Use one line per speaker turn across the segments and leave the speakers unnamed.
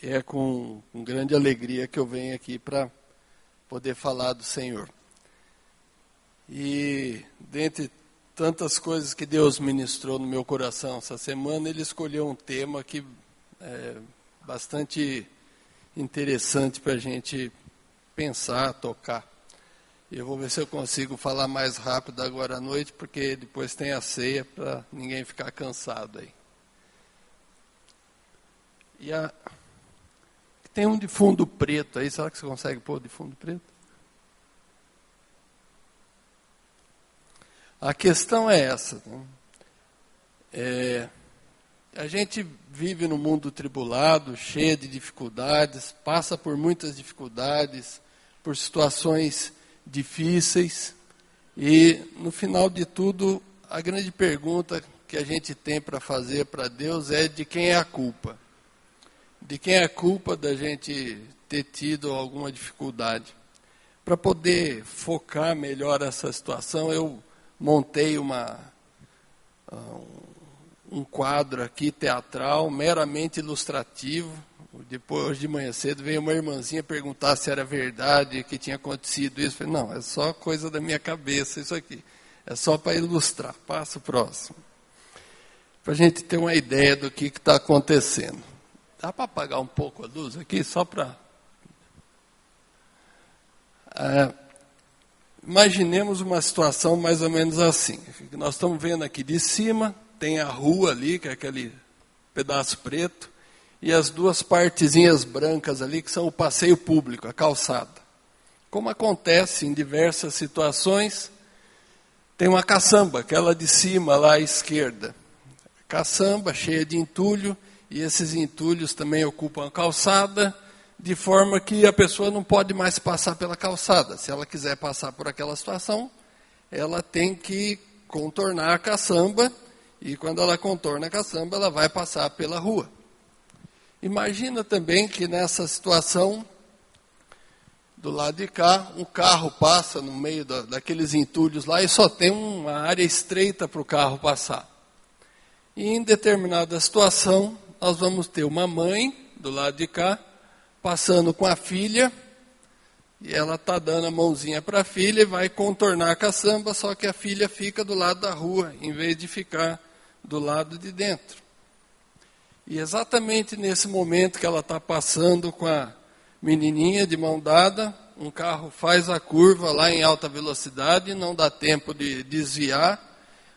E é com grande alegria que eu venho aqui para poder falar do Senhor. E dentre tantas coisas que Deus ministrou no meu coração essa semana, Ele escolheu um tema que é bastante interessante para a gente pensar, tocar. E eu vou ver se eu consigo falar mais rápido agora à noite, porque depois tem a ceia para ninguém ficar cansado aí. Tem um de fundo preto aí, será que você consegue pôr de fundo preto? A questão é essa. Né? A gente vive num mundo tribulado, cheio de dificuldades, passa por muitas dificuldades, por situações difíceis, e no final de tudo, a grande pergunta que a gente tem para fazer para Deus é de quem é a culpa. De quem é a culpa da gente ter tido alguma dificuldade. Para poder focar melhor essa situação, eu montei um quadro aqui teatral, meramente ilustrativo. Depois, hoje de manhã cedo, veio uma irmãzinha perguntar se era verdade que tinha acontecido isso. Eu falei, não, é só coisa da minha cabeça isso aqui. É só para ilustrar. Passa o próximo. Para a gente ter uma ideia do que está acontecendo. Dá para apagar um pouco a luz aqui, só para... Imaginemos uma situação mais ou menos assim. Nós estamos vendo aqui de cima, tem a rua ali, que é aquele pedaço preto, e as duas partezinhas brancas ali, que são o passeio público, a calçada. Como acontece em diversas situações, tem uma caçamba, aquela de cima lá à esquerda. Caçamba cheia de entulho, e esses entulhos também ocupam a calçada, de forma que a pessoa não pode mais passar pela calçada. Se ela quiser passar por aquela situação, ela tem que contornar a caçamba, e quando ela contorna a caçamba, ela vai passar pela rua. Imagina também que nessa situação, do lado de cá, um carro passa no meio daqueles entulhos lá, e só tem uma área estreita para o carro passar. E em determinada situação, nós vamos ter uma mãe, do lado de cá, passando com a filha, e ela está dando a mãozinha para a filha e vai contornar a caçamba, só que a filha fica do lado da rua, em vez de ficar do lado de dentro. E exatamente nesse momento que ela está passando com a menininha de mão dada, um carro faz a curva lá em alta velocidade, não dá tempo de desviar,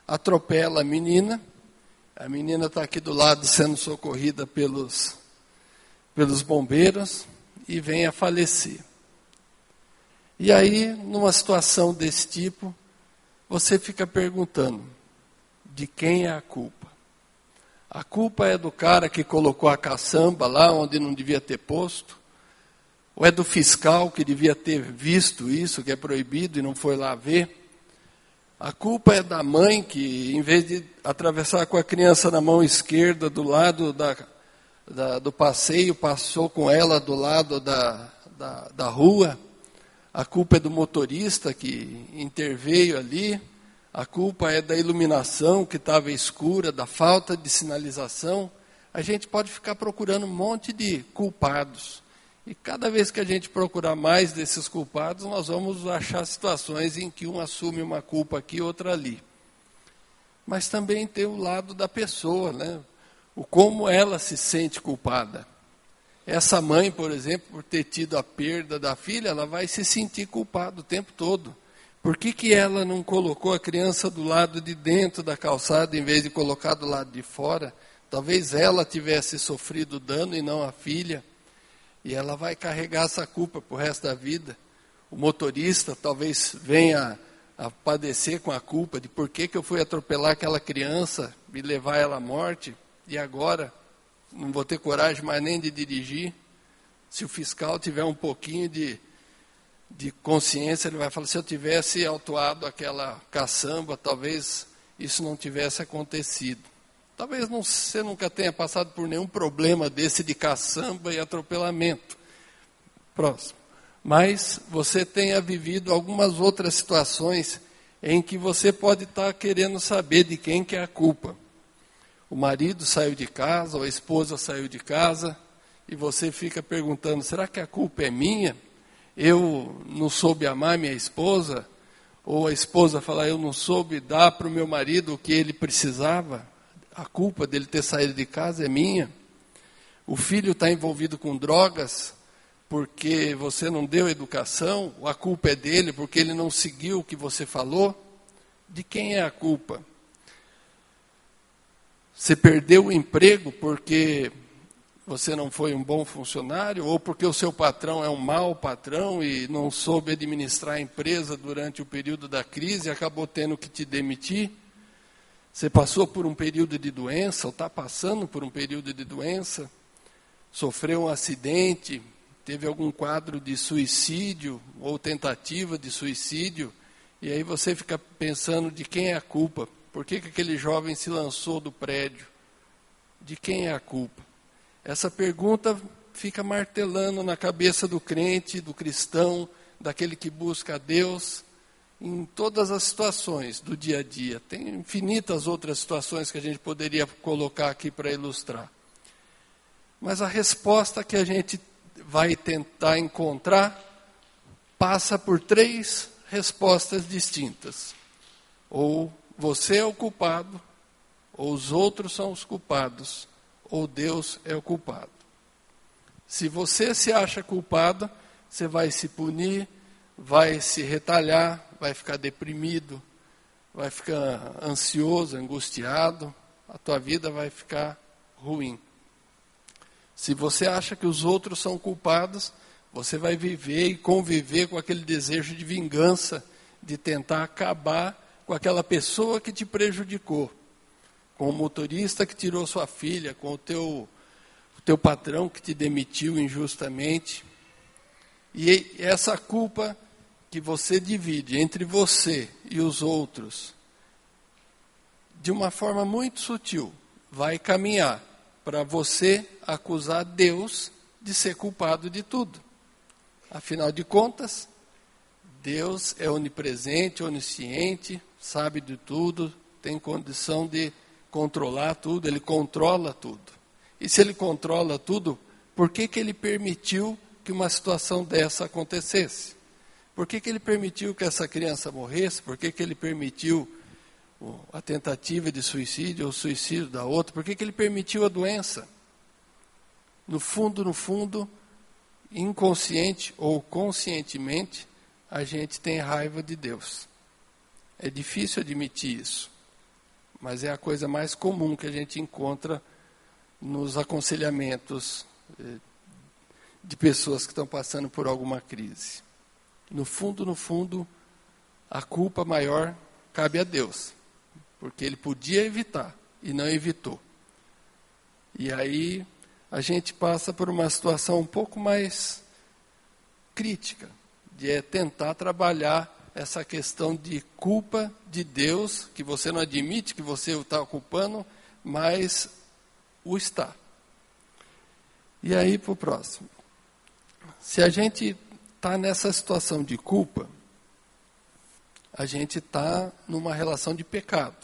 atropela a menina está aqui do lado sendo socorrida pelos bombeiros e vem a falecer. E aí, numa situação desse tipo, você fica perguntando, de quem é a culpa? A culpa é do cara que colocou a caçamba lá onde não devia ter posto? Ou é do fiscal que devia ter visto isso, que é proibido, e não foi lá ver? A culpa é da mãe que, em vez de atravessar com a criança na mão esquerda do lado do passeio, passou com ela do lado da rua. A culpa é do motorista que interveio ali. A culpa é da iluminação que estava escura, da falta de sinalização. A gente pode ficar procurando um monte de culpados. E cada vez que a gente procurar mais desses culpados, nós vamos achar situações em que um assume uma culpa aqui, outra ali. Mas também tem o lado da pessoa, né? O como ela se sente culpada. Essa mãe, por exemplo, por ter tido a perda da filha, ela vai se sentir culpada o tempo todo. Por que ela não colocou a criança do lado de dentro da calçada, em vez de colocar do lado de fora? Talvez ela tivesse sofrido dano e não a filha. E ela vai carregar essa culpa para o resto da vida. O motorista talvez venha a padecer com a culpa de por que eu fui atropelar aquela criança e levar ela à morte, e agora não vou ter coragem mais nem de dirigir. Se o fiscal tiver um pouquinho de consciência, ele vai falar, se eu tivesse autuado aquela caçamba, talvez isso não tivesse acontecido. Talvez você nunca tenha passado por nenhum problema desse de caçamba e atropelamento. Próximo. Mas você tenha vivido algumas outras situações em que você pode estar querendo saber de quem que é a culpa. O marido saiu de casa, ou a esposa saiu de casa, e você fica perguntando, será que a culpa é minha? Eu não soube amar minha esposa? Ou a esposa fala, eu não soube dar para o meu marido o que ele precisava? A culpa dele ter saído de casa é minha? O filho está envolvido com drogas porque você não deu educação? Ou a culpa é dele porque ele não seguiu o que você falou? De quem é a culpa? Você perdeu o emprego porque você não foi um bom funcionário? Ou porque o seu patrão é um mau patrão e não soube administrar a empresa durante o período da crise e acabou tendo que te demitir? Você passou por um período de doença, ou está passando por um período de doença, sofreu um acidente, teve algum quadro de suicídio ou tentativa de suicídio, e aí você fica pensando de quem é a culpa. Por que aquele jovem se lançou do prédio? De quem é a culpa? Essa pergunta fica martelando na cabeça do crente, do cristão, daquele que busca a Deus, em todas as situações do dia a dia. Tem infinitas outras situações que a gente poderia colocar aqui para ilustrar. Mas a resposta que a gente vai tentar encontrar passa por 3 respostas distintas. Ou você é o culpado, ou os outros são os culpados, ou Deus é o culpado. Se você se acha culpado, você vai se punir, vai se retalhar, vai ficar deprimido, vai ficar ansioso, angustiado, a tua vida vai ficar ruim. Se você acha que os outros são culpados, você vai viver e conviver com aquele desejo de vingança, de tentar acabar com aquela pessoa que te prejudicou, com o motorista que tirou sua filha, com o teu patrão que te demitiu injustamente. E essa culpa que você divide entre você e os outros, de uma forma muito sutil, vai caminhar para você acusar Deus de ser culpado de tudo. Afinal de contas, Deus é onipresente, onisciente, sabe de tudo, tem condição de controlar tudo, Ele controla tudo. E se Ele controla tudo, por que Ele permitiu que uma situação dessa acontecesse? Por que Ele permitiu que essa criança morresse? Por que Ele permitiu a tentativa de suicídio ou o suicídio da outra? Por que Ele permitiu a doença? No fundo, inconsciente ou conscientemente, a gente tem raiva de Deus. É difícil admitir isso, mas é a coisa mais comum que a gente encontra nos aconselhamentos de pessoas que estão passando por alguma crise. No fundo, a culpa maior cabe a Deus, porque Ele podia evitar e não evitou. E aí a gente passa por uma situação um pouco mais crítica, de tentar trabalhar essa questão de culpa de Deus, que você não admite que você está culpando, mas o está. E aí para o próximo. Se a gente está nessa situação de culpa, a gente está numa relação de pecado.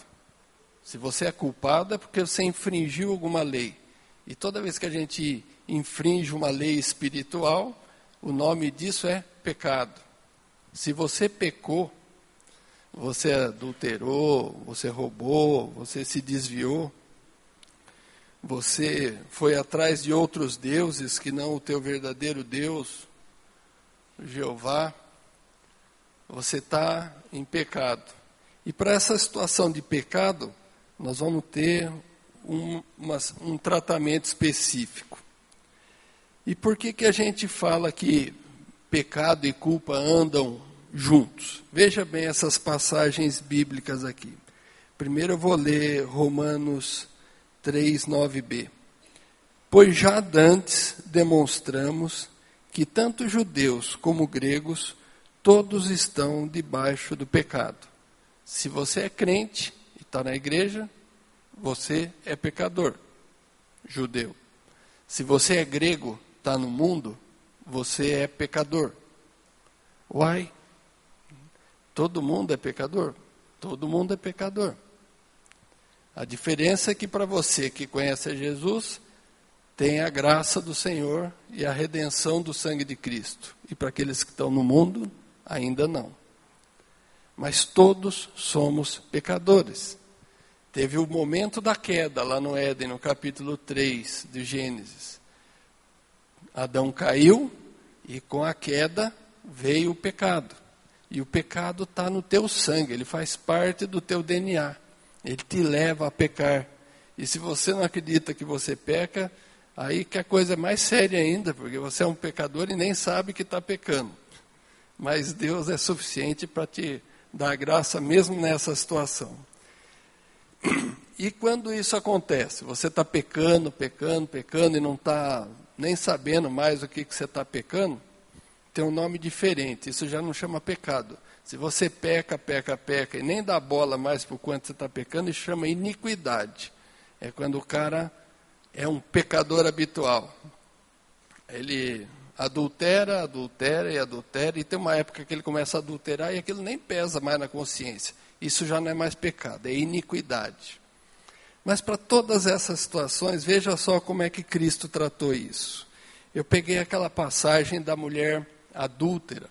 Se você é culpado é porque você infringiu alguma lei. E toda vez que a gente infringe uma lei espiritual, o nome disso é pecado. Se você pecou, você adulterou, você roubou, você se desviou, você foi atrás de outros deuses que não o teu verdadeiro Deus, Jeová, você está em pecado. E para essa situação de pecado, nós vamos ter um tratamento específico. E por que a gente fala que pecado e culpa andam juntos? Veja bem essas passagens bíblicas aqui. Primeiro eu vou ler Romanos 3, 9b. Pois já dantes demonstramos que tanto judeus como gregos, todos estão debaixo do pecado. Se você é crente e está na igreja, você é pecador, judeu. Se você é grego, está no mundo, você é pecador. Uai, todo mundo é pecador? Todo mundo é pecador. A diferença é que para você que conhece a Jesus, tem a graça do Senhor e a redenção do sangue de Cristo. E para aqueles que estão no mundo, ainda não. Mas todos somos pecadores. Teve o momento da queda lá no Éden, no capítulo 3 de Gênesis. Adão caiu e com a queda veio o pecado. E o pecado está no teu sangue, ele faz parte do teu DNA. Ele te leva a pecar. E se você não acredita que você peca, aí que a coisa é mais séria ainda, porque você é um pecador e nem sabe que está pecando. Mas Deus é suficiente para te dar graça mesmo nessa situação. E quando isso acontece, você está pecando e não está nem sabendo mais o que você está pecando, tem um nome diferente, isso já não chama pecado. Se você peca e nem dá bola mais por quanto você está pecando, isso chama iniquidade. É quando o cara é um pecador habitual. Ele adultera, e tem uma época que ele começa a adulterar e aquilo nem pesa mais na consciência. Isso já não é mais pecado, é iniquidade. Mas para todas essas situações, veja só como é que Cristo tratou isso. Eu peguei aquela passagem da mulher adúltera,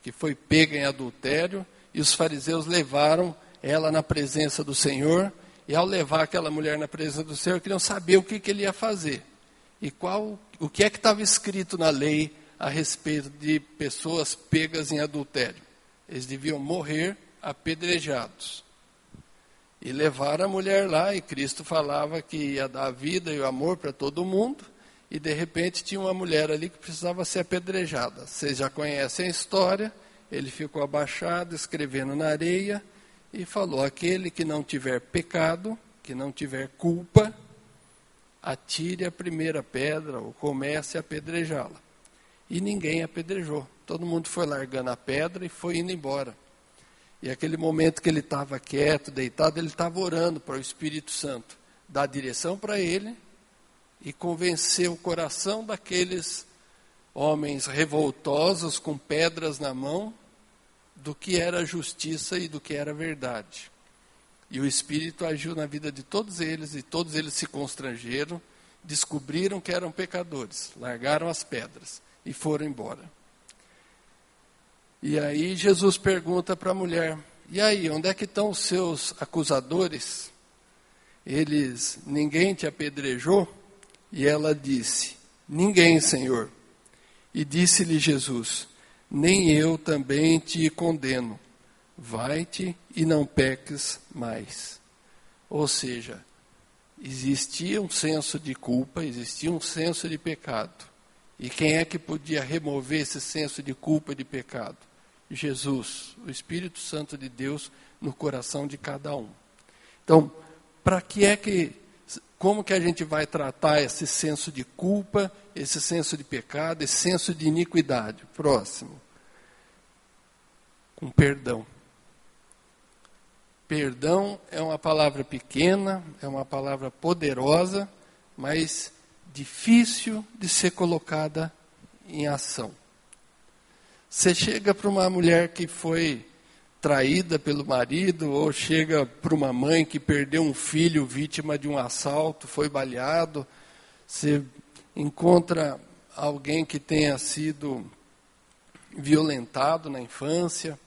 que foi pega em adultério, e os fariseus levaram ela na presença do Senhor, e ao levar aquela mulher na presença do Senhor, queriam saber o que ele ia fazer. E o que é que estava escrito na lei a respeito de pessoas pegas em adultério? Eles deviam morrer apedrejados. E levaram a mulher lá, e Cristo falava que ia dar a vida e o amor para todo mundo, e de repente tinha uma mulher ali que precisava ser apedrejada. Vocês já conhecem a história, ele ficou abaixado, escrevendo na areia, e falou: aquele que não tiver pecado, que não tiver culpa, atire a primeira pedra, ou comece a apedrejá-la. E ninguém apedrejou. Todo mundo foi largando a pedra e foi indo embora. E aquele momento que ele estava quieto, deitado, ele estava orando para o Espírito Santo dar direção para ele e convencer o coração daqueles homens revoltosos com pedras na mão do que era justiça e do que era verdade. E o Espírito agiu na vida de todos eles, e todos eles se constrangeram, descobriram que eram pecadores, largaram as pedras e foram embora. E aí Jesus pergunta para a mulher: e aí, onde é que estão os seus acusadores? Ninguém te apedrejou? E ela disse: ninguém, Senhor. E disse-lhe Jesus: nem eu também te condeno. Vai-te e não peques mais. Ou seja, existia um senso de culpa, existia um senso de pecado. E quem é que podia remover esse senso de culpa e de pecado? Jesus, o Espírito Santo de Deus no coração de cada um. Então, como que a gente vai tratar esse senso de culpa, esse senso de pecado, esse senso de iniquidade? Próximo. Com perdão. Perdão é uma palavra pequena, é uma palavra poderosa, mas difícil de ser colocada em ação. Você chega para uma mulher que foi traída pelo marido, ou chega para uma mãe que perdeu um filho vítima de um assalto, foi baleado. Você encontra alguém que tenha sido violentado na infância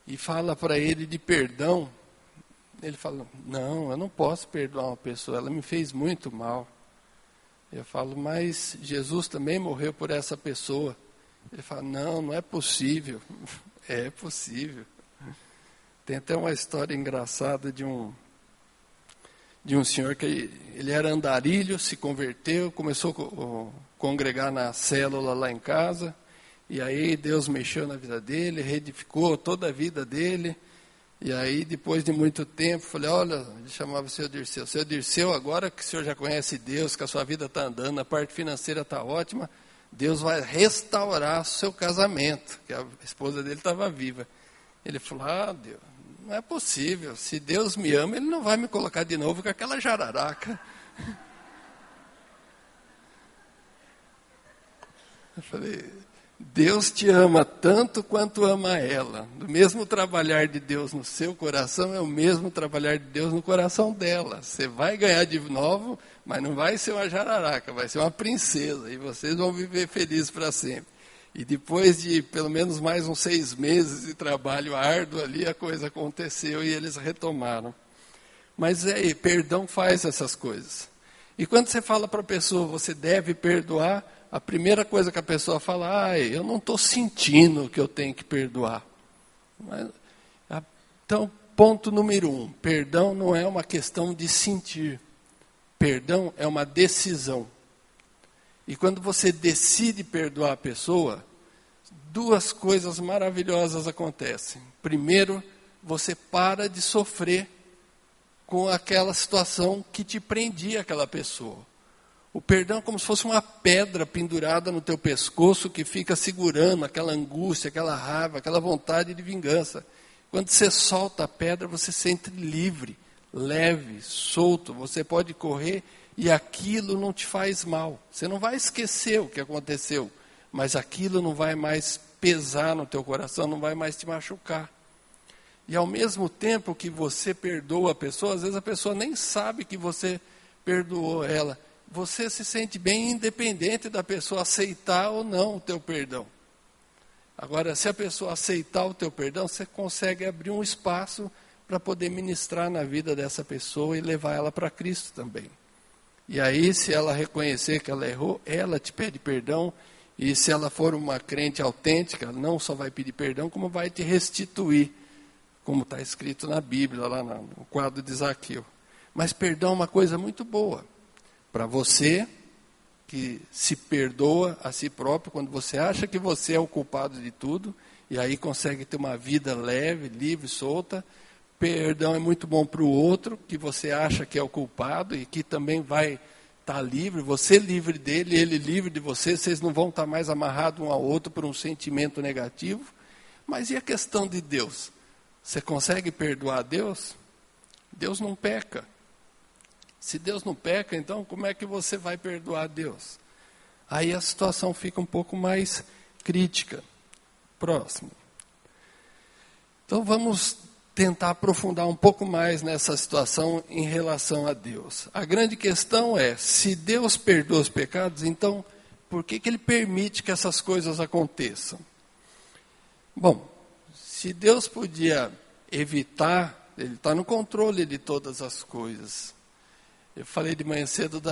e fala para ele de perdão. Ele fala: não, eu não posso perdoar uma pessoa, ela me fez muito mal. Eu falo: mas Jesus também morreu por essa pessoa. Ele fala: não é possível. É possível. Tem até uma história engraçada de um senhor que ele era andarilho, se converteu, começou a congregar na célula lá em casa, e aí Deus mexeu na vida dele, reedificou toda a vida dele, e aí depois de muito tempo, falei: olha, ele chamava o senhor Dirceu: senhor Dirceu, agora que o senhor já conhece Deus, que a sua vida está andando, a parte financeira está ótima, Deus vai restaurar o seu casamento, que a esposa dele estava viva. Ele falou: Deus, não é possível. Se Deus me ama, Ele não vai me colocar de novo com aquela jararaca. Eu falei, Deus te ama tanto quanto ama ela. O mesmo trabalhar de Deus no seu coração é o mesmo trabalhar de Deus no coração dela. Você vai ganhar de novo, mas não vai ser uma jararaca, vai ser uma princesa. E vocês vão viver felizes para sempre. E depois de pelo menos mais uns 6 meses de trabalho árduo ali, a coisa aconteceu e eles retomaram. Mas perdão faz essas coisas. E quando você fala para a pessoa, você deve perdoar, a primeira coisa que a pessoa fala, eu não estou sentindo que eu tenho que perdoar. Então, ponto número 1, perdão não é uma questão de sentir. Perdão é uma decisão. E quando você decide perdoar a pessoa, 2 coisas maravilhosas acontecem. Primeiro, você para de sofrer com aquela situação que te prendia aquela pessoa. O perdão é como se fosse uma pedra pendurada no teu pescoço que fica segurando aquela angústia, aquela raiva, aquela vontade de vingança. Quando você solta a pedra, você se sente livre, leve, solto. Você pode correr e aquilo não te faz mal. Você não vai esquecer o que aconteceu, mas aquilo não vai mais pesar no teu coração, não vai mais te machucar. E ao mesmo tempo que você perdoa a pessoa, às vezes a pessoa nem sabe que você perdoou ela. Você se sente bem independente da pessoa aceitar ou não o teu perdão. Agora, se a pessoa aceitar o teu perdão, você consegue abrir um espaço para poder ministrar na vida dessa pessoa e levar ela para Cristo também. E aí, se ela reconhecer que ela errou, ela te pede perdão. E se ela for uma crente autêntica, ela não só vai pedir perdão, como vai te restituir, como está escrito na Bíblia, lá no quadro de Zaqueu. Mas perdão é uma coisa muito boa. Para você, que se perdoa a si próprio, quando você acha que você é o culpado de tudo, e aí consegue ter uma vida leve, livre, solta. Perdão é muito bom para o outro, que você acha que é o culpado, e que também vai estar livre, você livre dele, ele livre de você, vocês não vão estar mais amarrados um ao outro por um sentimento negativo. Mas e a questão de Deus? Você consegue perdoar a Deus? Deus não peca. Se Deus não peca, então como é que você vai perdoar a Deus? Aí a situação fica um pouco mais crítica. Próximo. Então vamos tentar aprofundar um pouco mais nessa situação em relação a Deus. A grande questão é, se Deus perdoa os pecados, então por que Ele permite que essas coisas aconteçam? Bom, se Deus podia evitar, Ele está no controle de todas as coisas. Eu falei de manhã cedo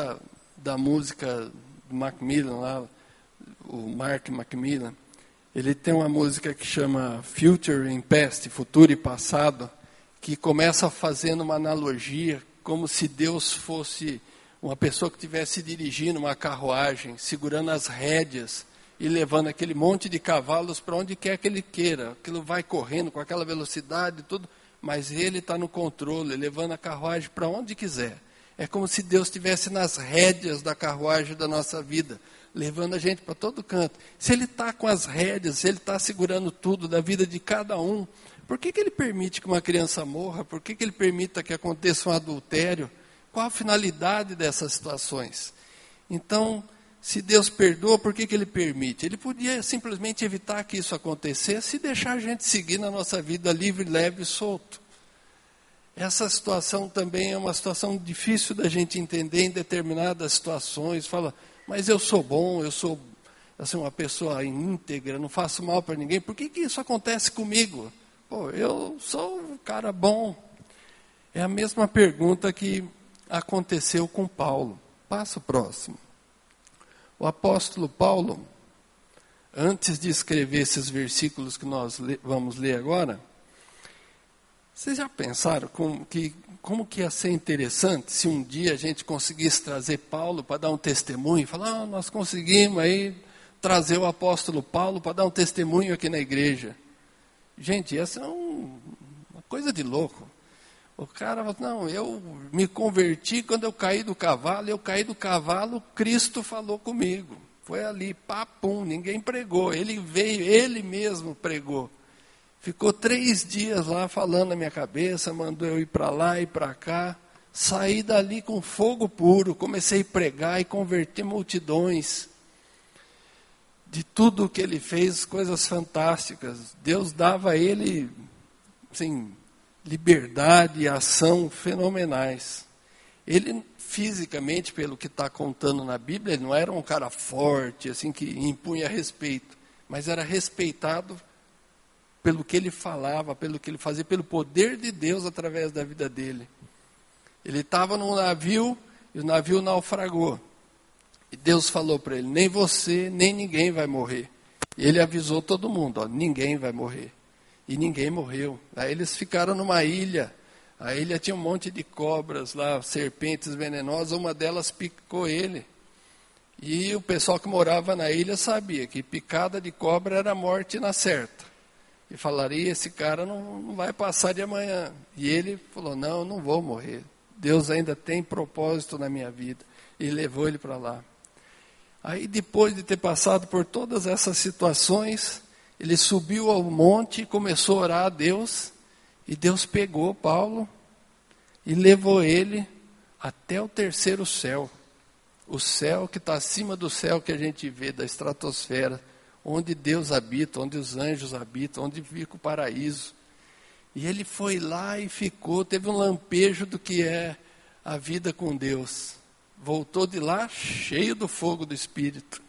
da música do Macmillan, lá, o Mark Macmillan. Ele tem uma música que chama Future and Past, Futuro e Passado, que começa fazendo uma analogia, como se Deus fosse uma pessoa que estivesse dirigindo uma carruagem, segurando as rédeas e levando aquele monte de cavalos para onde quer que ele queira. Aquilo vai correndo com aquela velocidade e tudo, mas ele está no controle, levando a carruagem para onde quiser. É como se Deus estivesse nas rédeas da carruagem da nossa vida, levando a gente para todo canto. Se Ele está com as rédeas, se Ele está segurando tudo da vida de cada um, por que Ele permite que uma criança morra? Por que Ele permita que aconteça um adultério? Qual a finalidade dessas situações? Então, se Deus perdoa, por que Ele permite? Ele podia simplesmente evitar que isso acontecesse e deixar a gente seguir na nossa vida livre, leve e solto. Essa situação também é uma situação difícil da gente entender em determinadas situações. Fala, mas eu sou bom, eu sou assim, uma pessoa íntegra, não faço mal para ninguém. Por que isso acontece comigo? Pô, eu sou um cara bom. É a mesma pergunta que aconteceu com Paulo. Passa o próximo. O apóstolo Paulo, antes de escrever esses versículos que nós vamos ler agora, vocês já pensaram como que ia ser interessante se um dia a gente conseguisse trazer Paulo para dar um testemunho? Falar, nós conseguimos aí trazer o apóstolo Paulo para dar um testemunho aqui na igreja. Gente, essa é uma coisa de louco. O cara fala, não, eu me converti quando eu caí do cavalo, Cristo falou comigo. Foi ali, papum, ninguém pregou, ele veio, ele mesmo pregou. Ficou 3 dias lá falando na minha cabeça, mandou eu ir para lá e para cá. Saí dali com fogo puro, comecei a pregar e converter multidões. De tudo que ele fez, coisas fantásticas. Deus dava a ele, assim, liberdade e ação fenomenais. Ele, fisicamente, pelo que está contando na Bíblia, ele não era um cara forte, assim, que impunha respeito, mas era respeitado pelo que ele falava, pelo que ele fazia, pelo poder de Deus através da vida dele. Ele estava num navio, e o navio naufragou. E Deus falou para ele, nem você, nem ninguém vai morrer. E ele avisou todo mundo, ó, ninguém vai morrer. E ninguém morreu. Aí eles ficaram numa ilha. A ilha tinha um monte de cobras lá, serpentes venenosas, uma delas picou ele. E o pessoal que morava na ilha sabia que picada de cobra era morte na certa. E falaria, esse cara não vai passar de amanhã. E ele falou, não vou morrer. Deus ainda tem propósito na minha vida. E levou ele para lá. Aí depois de ter passado por todas essas situações, ele subiu ao monte e começou a orar a Deus. E Deus pegou Paulo e levou ele até o 3º céu. O céu que está acima do céu que a gente vê, da estratosfera. Onde Deus habita, onde os anjos habitam, onde fica o paraíso. E ele foi lá e ficou, teve um lampejo do que é a vida com Deus. Voltou de lá cheio do fogo do Espírito.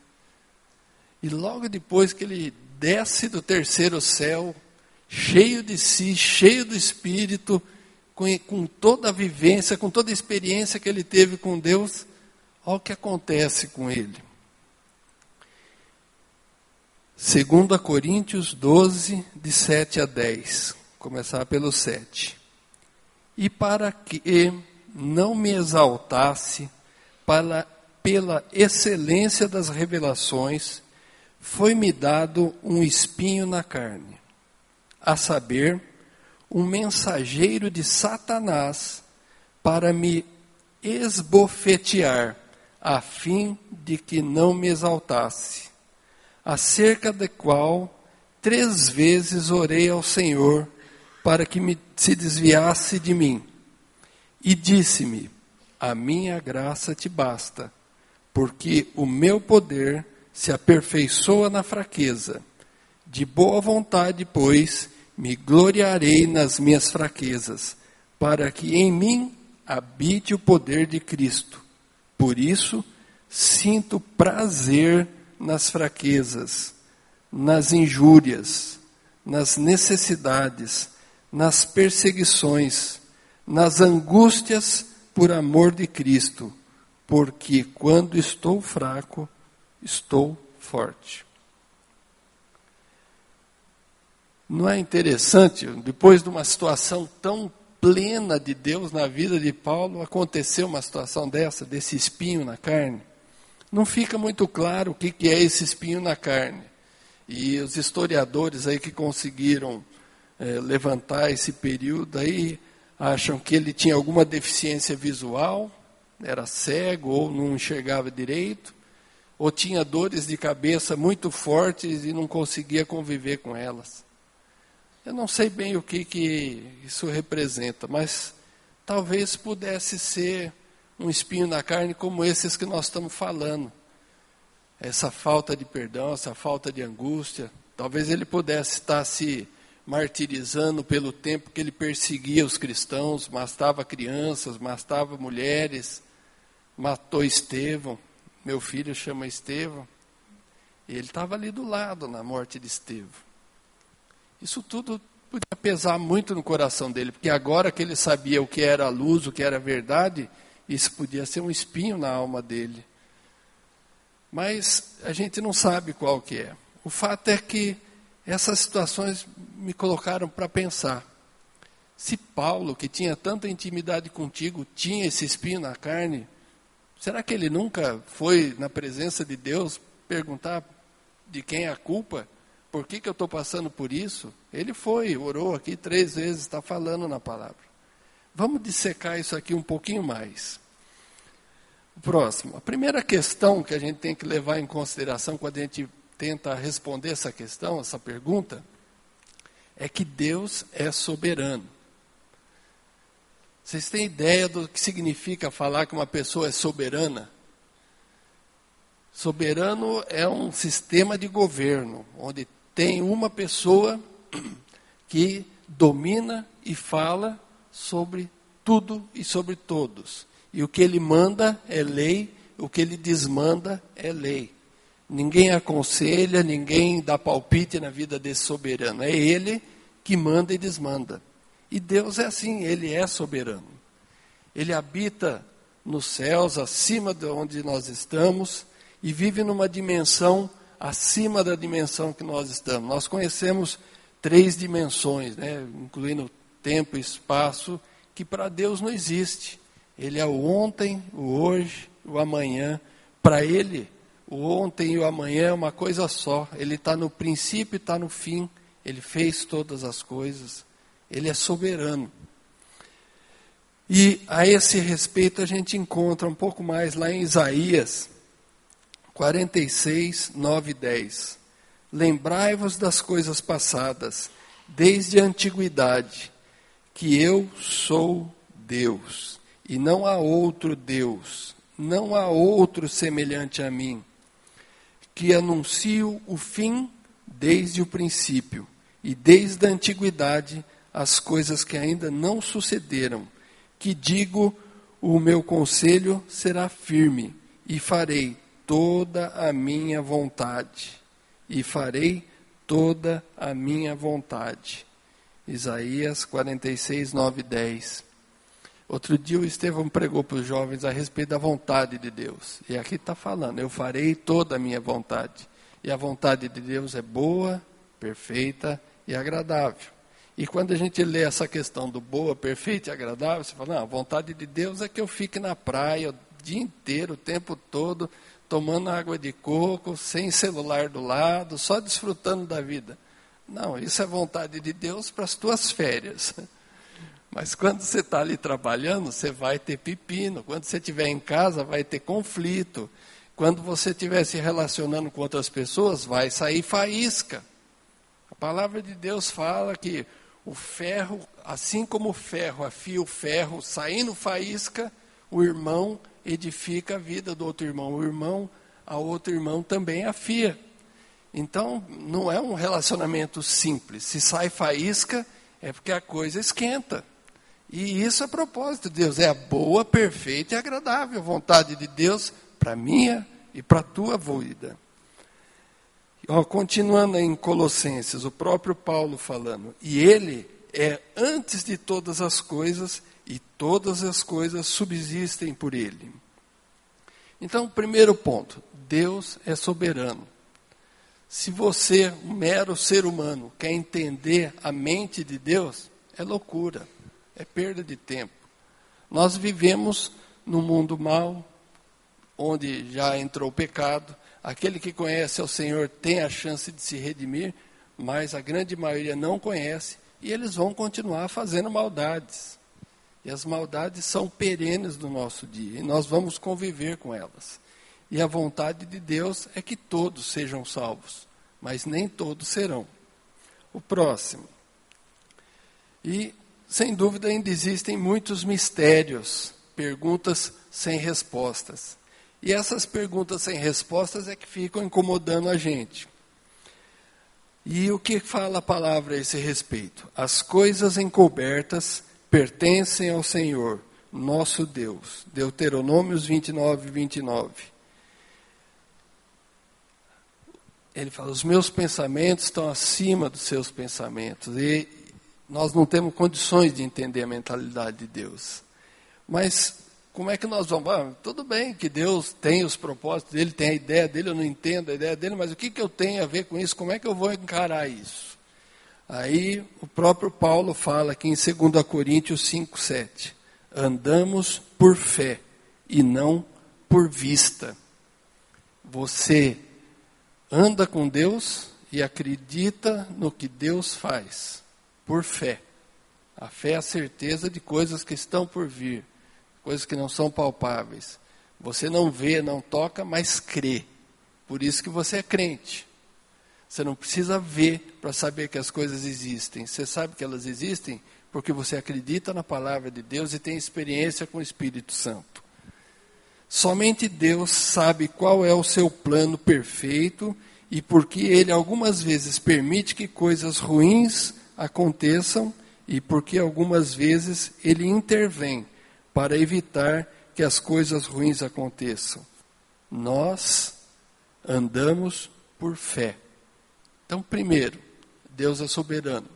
E logo depois que ele desce do 3º céu, cheio de si, cheio do Espírito, com toda a vivência, com toda a experiência que ele teve com Deus, olha o que acontece com ele. 2 Coríntios 12, de 7 a 10. Começar pelo 7. E para que não me exaltasse pela excelência das revelações, foi-me dado um espinho na carne, a saber, um mensageiro de Satanás, para me esbofetear, a fim de que não me exaltasse. Acerca da qual 3 vezes orei ao Senhor para que se desviasse de mim. E disse-me, a minha graça te basta, porque o meu poder se aperfeiçoa na fraqueza. De boa vontade, pois, me gloriarei nas minhas fraquezas, para que em mim habite o poder de Cristo. Por isso, sinto prazer nas fraquezas, nas injúrias, nas necessidades, nas perseguições, nas angústias por amor de Cristo, porque quando estou fraco, estou forte. Não é interessante, depois de uma situação tão plena de Deus na vida de Paulo, aconteceu uma situação dessa, desse espinho na carne? Não fica muito claro o que é esse espinho na carne. E os historiadores aí que conseguiram levantar esse período aí, acham que ele tinha alguma deficiência visual, era cego ou não enxergava direito, ou tinha dores de cabeça muito fortes e não conseguia conviver com elas. Eu não sei bem o que isso representa, mas talvez pudesse ser um espinho na carne como esses que nós estamos falando. Essa falta de perdão, essa falta de angústia. Talvez ele pudesse estar se martirizando pelo tempo que ele perseguia os cristãos, matava crianças, matava mulheres, matou Estevão. Meu filho chama Estevão. E ele estava ali do lado na morte de Estevão. Isso tudo podia pesar muito no coração dele, porque agora que ele sabia o que era a luz, o que era a verdade, isso podia ser um espinho na alma dele. Mas a gente não sabe qual que é. O fato é que essas situações me colocaram para pensar. Se Paulo, que tinha tanta intimidade contigo, tinha esse espinho na carne, será que ele nunca foi na presença de Deus perguntar de quem é a culpa? Por que eu estou passando por isso? Ele foi, orou aqui 3 vezes, está falando na palavra. Vamos dissecar isso aqui um pouquinho mais. Próximo. A primeira questão que a gente tem que levar em consideração quando a gente tenta responder essa questão, essa pergunta, é que Deus é soberano. Vocês têm ideia do que significa falar que uma pessoa é soberana? Soberano é um sistema de governo, onde tem uma pessoa que domina e fala sobre tudo e sobre todos. E o que ele manda é lei, o que ele desmanda é lei. Ninguém aconselha, ninguém dá palpite na vida desse soberano. É ele que manda e desmanda. E Deus é assim, ele é soberano. Ele habita nos céus, acima de onde nós estamos, e vive numa dimensão acima da dimensão que nós estamos. Nós conhecemos 3 dimensões, né, incluindo tempo e espaço, que para Deus não existe. Ele é o ontem, o hoje, o amanhã. Para Ele, o ontem e o amanhã é uma coisa só. Ele está no princípio e está no fim. Ele fez todas as coisas. Ele é soberano. E a esse respeito a gente encontra um pouco mais lá em Isaías 46, 9 e 10. Lembrai-vos das coisas passadas, desde a antiguidade, que eu sou Deus, e não há outro Deus, não há outro semelhante a mim, que anuncio o fim desde o princípio, e desde a antiguidade as coisas que ainda não sucederam, que digo, o meu conselho será firme, e farei toda a minha vontade. E farei toda a minha vontade. Isaías 46, 9 e 10. Outro dia o Estevão pregou para os jovens a respeito da vontade de Deus. E aqui está falando, eu farei toda a minha vontade. E a vontade de Deus é boa, perfeita e agradável. E quando a gente lê essa questão do boa, perfeita e agradável, você fala, não, a vontade de Deus é que eu fique na praia o dia inteiro, o tempo todo, tomando água de coco, sem celular do lado, só desfrutando da vida. Não, isso é vontade de Deus para as tuas férias. Mas quando você está ali trabalhando, você vai ter pepino. Quando você estiver em casa, vai ter conflito. Quando você estiver se relacionando com outras pessoas, vai sair faísca. A palavra de Deus fala que o ferro, assim como o ferro afia o ferro, saindo faísca, o irmão edifica a vida do outro irmão. O irmão, a outro irmão também afia. Então, não é um relacionamento simples. Se sai faísca, é porque a coisa esquenta. E isso é propósito de Deus. É a boa, perfeita e agradável vontade de Deus para a minha e para a tua vida. Continuando em Colossenses, o próprio Paulo falando. E ele é antes de todas as coisas, e todas as coisas subsistem por ele. Então, primeiro ponto, Deus é soberano. Se você, um mero ser humano, quer entender a mente de Deus, é loucura, é perda de tempo. Nós vivemos num mundo mau, onde já entrou o pecado. Aquele que conhece ao Senhor tem a chance de se redimir, mas a grande maioria não conhece, e eles vão continuar fazendo maldades. E as maldades são perenes no nosso dia, e nós vamos conviver com elas. E a vontade de Deus é que todos sejam salvos, mas nem todos serão. O próximo. E, sem dúvida, ainda existem muitos mistérios, perguntas sem respostas. E essas perguntas sem respostas é que ficam incomodando a gente. E o que fala a palavra a esse respeito? As coisas encobertas pertencem ao Senhor, nosso Deus. Deuteronômios 29, 29. Ele fala, os meus pensamentos estão acima dos seus pensamentos. E nós não temos condições de entender a mentalidade de Deus. Mas como é que nós vamos? Tudo bem que Deus tem os propósitos dele, tem a ideia dele, eu não entendo a ideia dele, mas o que eu tenho a ver com isso? Como é que eu vou encarar isso? Aí o próprio Paulo fala aqui em 2 Coríntios 5, 7. Andamos por fé e não por vista. Você anda com Deus e acredita no que Deus faz, por fé. A fé é a certeza de coisas que estão por vir, coisas que não são palpáveis. Você não vê, não toca, mas crê. Por isso que você é crente. Você não precisa ver para saber que as coisas existem. Você sabe que elas existem porque você acredita na palavra de Deus e tem experiência com o Espírito Santo. Somente Deus sabe qual é o seu plano perfeito e por que Ele algumas vezes permite que coisas ruins aconteçam e por que algumas vezes Ele intervém para evitar que as coisas ruins aconteçam. Nós andamos por fé. Então, primeiro, Deus é soberano.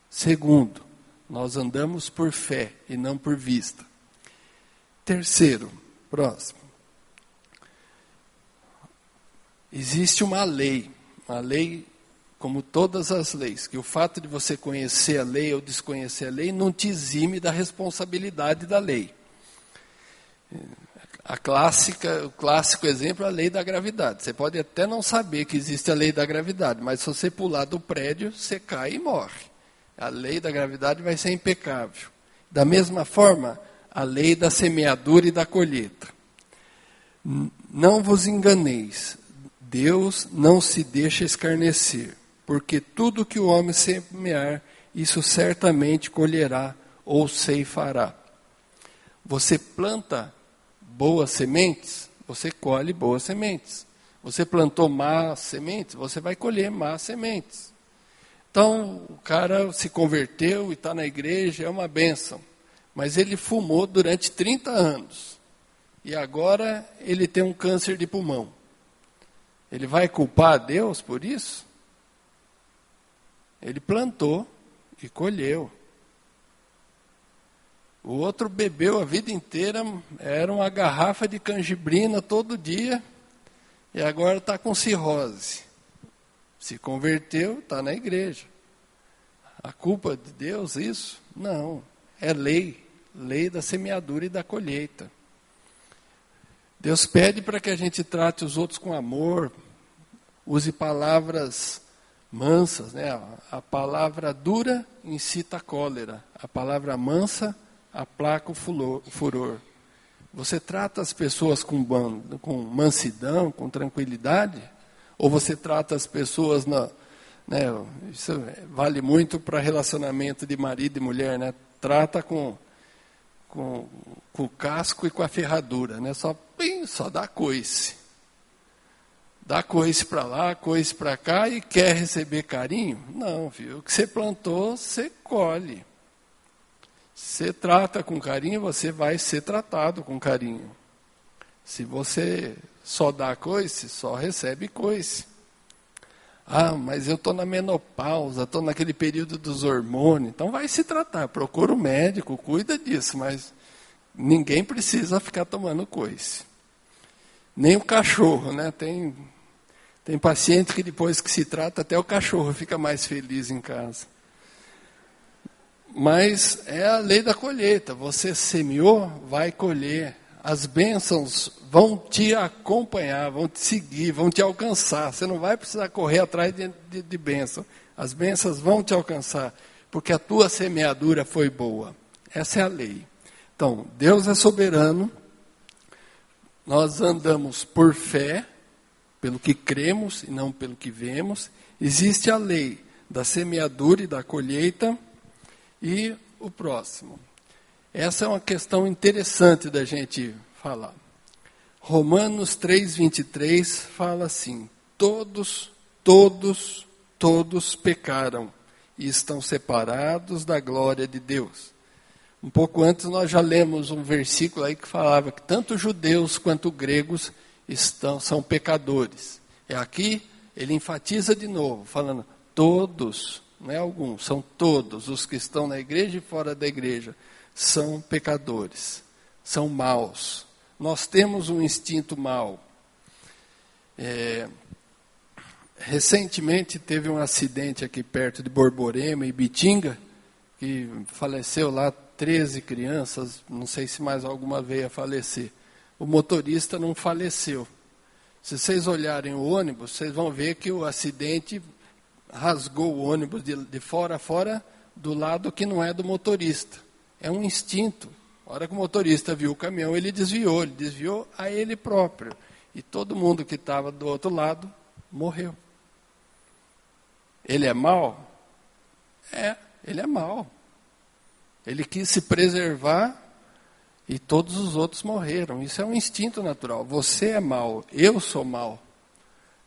Segundo, nós andamos por fé e não por vista. Terceiro, próximo. Existe uma lei como todas as leis, que o fato de você conhecer a lei ou desconhecer a lei não te exime da responsabilidade da lei. O clássico exemplo é a lei da gravidade. Você pode até não saber que existe a lei da gravidade, mas se você pular do prédio, você cai e morre. A lei da gravidade vai ser impecável. Da mesma forma, a lei da semeadura e da colheita. Não vos enganeis, Deus não se deixa escarnecer, porque tudo que o homem semear, isso certamente colherá ou ceifará. Você planta boas sementes, você colhe boas sementes. Você plantou más sementes, você vai colher más sementes. Então, o cara se converteu e está na igreja, é uma bênção. Mas ele fumou durante 30 anos. E agora ele tem um câncer de pulmão. Ele vai culpar a Deus por isso? Ele plantou e colheu. O outro bebeu a vida inteira, era uma garrafa de canjibrina todo dia, e agora está com cirrose. Se converteu, está na igreja. A culpa de Deus isso? Não, é lei da semeadura e da colheita. Deus pede para que a gente trate os outros com amor, use palavras mansas, né? A palavra dura incita a cólera, a palavra mansa aplaca o furor. Você trata as pessoas com mansidão, com tranquilidade? Ou você trata as pessoas, isso vale muito para relacionamento de marido e mulher, né? Trata com o casco e com a ferradura, né? Só dá coice. Dá coice para lá, coice para cá e quer receber carinho? Não, viu? O que você plantou, você colhe. Você trata com carinho, você vai ser tratado com carinho. Se você só dá coice, só recebe coice. Ah, mas eu estou na menopausa, estou naquele período dos hormônios. Então vai se tratar, procura um médico, cuida disso, mas ninguém precisa ficar tomando coice. Nem o cachorro, né? Tem paciente que depois que se trata, até o cachorro fica mais feliz em casa. Mas é a lei da colheita. Você semeou, vai colher. As bênçãos vão te acompanhar, vão te seguir, vão te alcançar. Você não vai precisar correr atrás de bênção. As bênçãos vão te alcançar, porque a tua semeadura foi boa. Essa é a lei. Então, Deus é soberano. Nós andamos por fé, pelo que cremos e não pelo que vemos. Existe a lei da semeadura e da colheita. E o próximo. Essa é uma questão interessante da gente falar. Romanos 3:23 fala assim: todos pecaram e estão separados da glória de Deus. Um pouco antes nós já lemos um versículo aí que falava que tanto judeus quanto gregos são pecadores. E aqui ele enfatiza de novo, falando todos. Não é alguns, são todos os que estão na igreja e fora da igreja. São pecadores, são maus. Nós temos um instinto mau. Recentemente teve um acidente aqui perto de Borborema e Bitinga, que faleceu lá 13 crianças, não sei se mais alguma veio a falecer. O motorista não faleceu. Se vocês olharem o ônibus, vocês vão ver que o acidente rasgou o ônibus de fora a fora do lado que não é do motorista. É um instinto. A hora que o motorista viu o caminhão, ele desviou a ele próprio. E todo mundo que estava do outro lado morreu. Ele é mau? Ele é mau. Ele quis se preservar e todos os outros morreram. Isso é um instinto natural. Você é mau, eu sou mau.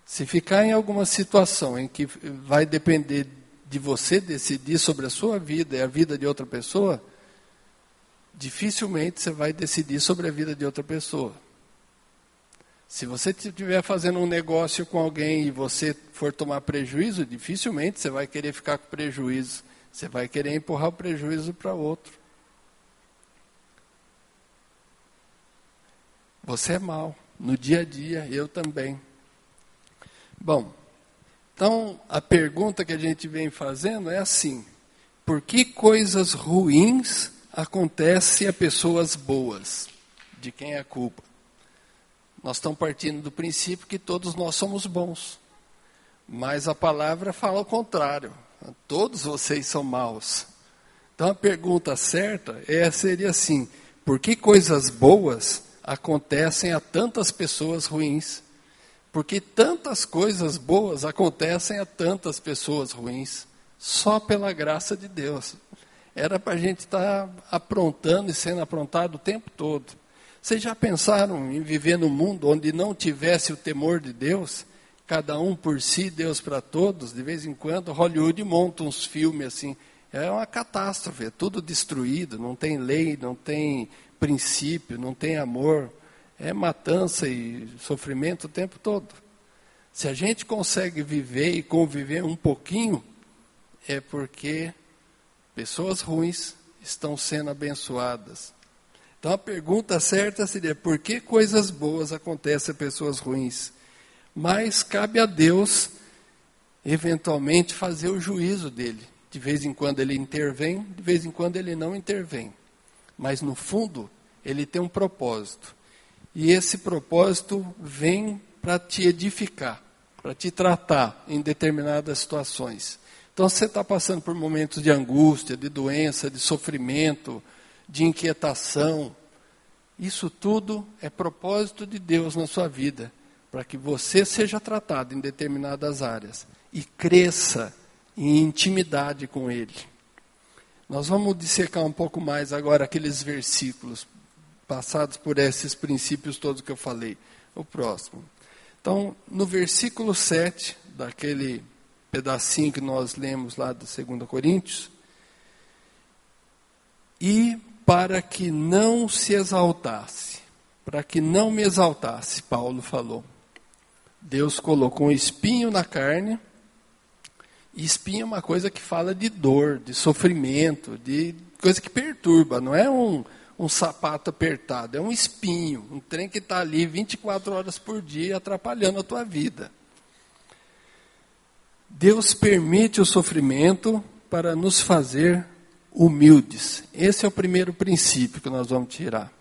Se ficar em alguma situação em que vai depender de você decidir sobre a sua vida e a vida de outra pessoa, dificilmente você vai decidir sobre a vida de outra pessoa. Se você estiver fazendo um negócio com alguém e você for tomar prejuízo, dificilmente você vai querer ficar com prejuízo. Você vai querer empurrar o prejuízo para outro. Você é mau. No dia a dia, eu também. Bom, então a pergunta que a gente vem fazendo é assim: por que coisas ruins acontecem a pessoas boas? De quem é a culpa? Nós estamos partindo do princípio que todos nós somos bons. Mas a palavra fala o contrário. Todos vocês são maus. Então a pergunta certa seria assim: por que coisas boas acontecem a tantas pessoas ruins? Porque tantas coisas boas acontecem a tantas pessoas ruins, só pela graça de Deus. Era para a gente estar aprontando e sendo aprontado o tempo todo. Vocês já pensaram em viver num mundo onde não tivesse o temor de Deus? Cada um por si, Deus para todos? De vez em quando, Hollywood monta uns filmes assim. É uma catástrofe, é tudo destruído, não tem lei, não tem princípio, não tem amor. É matança e sofrimento o tempo todo. Se a gente consegue viver e conviver um pouquinho, é porque pessoas ruins estão sendo abençoadas. Então a pergunta certa seria: por que coisas boas acontecem a pessoas ruins? Mas cabe a Deus, eventualmente, fazer o juízo dele. De vez em quando ele intervém, de vez em quando ele não intervém. Mas no fundo, ele tem um propósito. E esse propósito vem para te edificar, para te tratar em determinadas situações. Então, se você está passando por momentos de angústia, de doença, de sofrimento, de inquietação, isso tudo é propósito de Deus na sua vida, para que você seja tratado em determinadas áreas e cresça em intimidade com Ele. Nós vamos dissecar um pouco mais agora aqueles versículos passados por esses princípios todos que eu falei. O próximo. Então, no versículo 7, daquele pedacinho que nós lemos lá do 2 Coríntios, e para que não se exaltasse, para que não me exaltasse, Paulo falou. Deus colocou um espinho na carne, e espinho é uma coisa que fala de dor, de sofrimento, de coisa que perturba, não é um sapato apertado, é um espinho, um trem que está ali 24 horas por dia atrapalhando a tua vida. Deus permite o sofrimento para nos fazer humildes. Esse é o primeiro princípio que nós vamos tirar.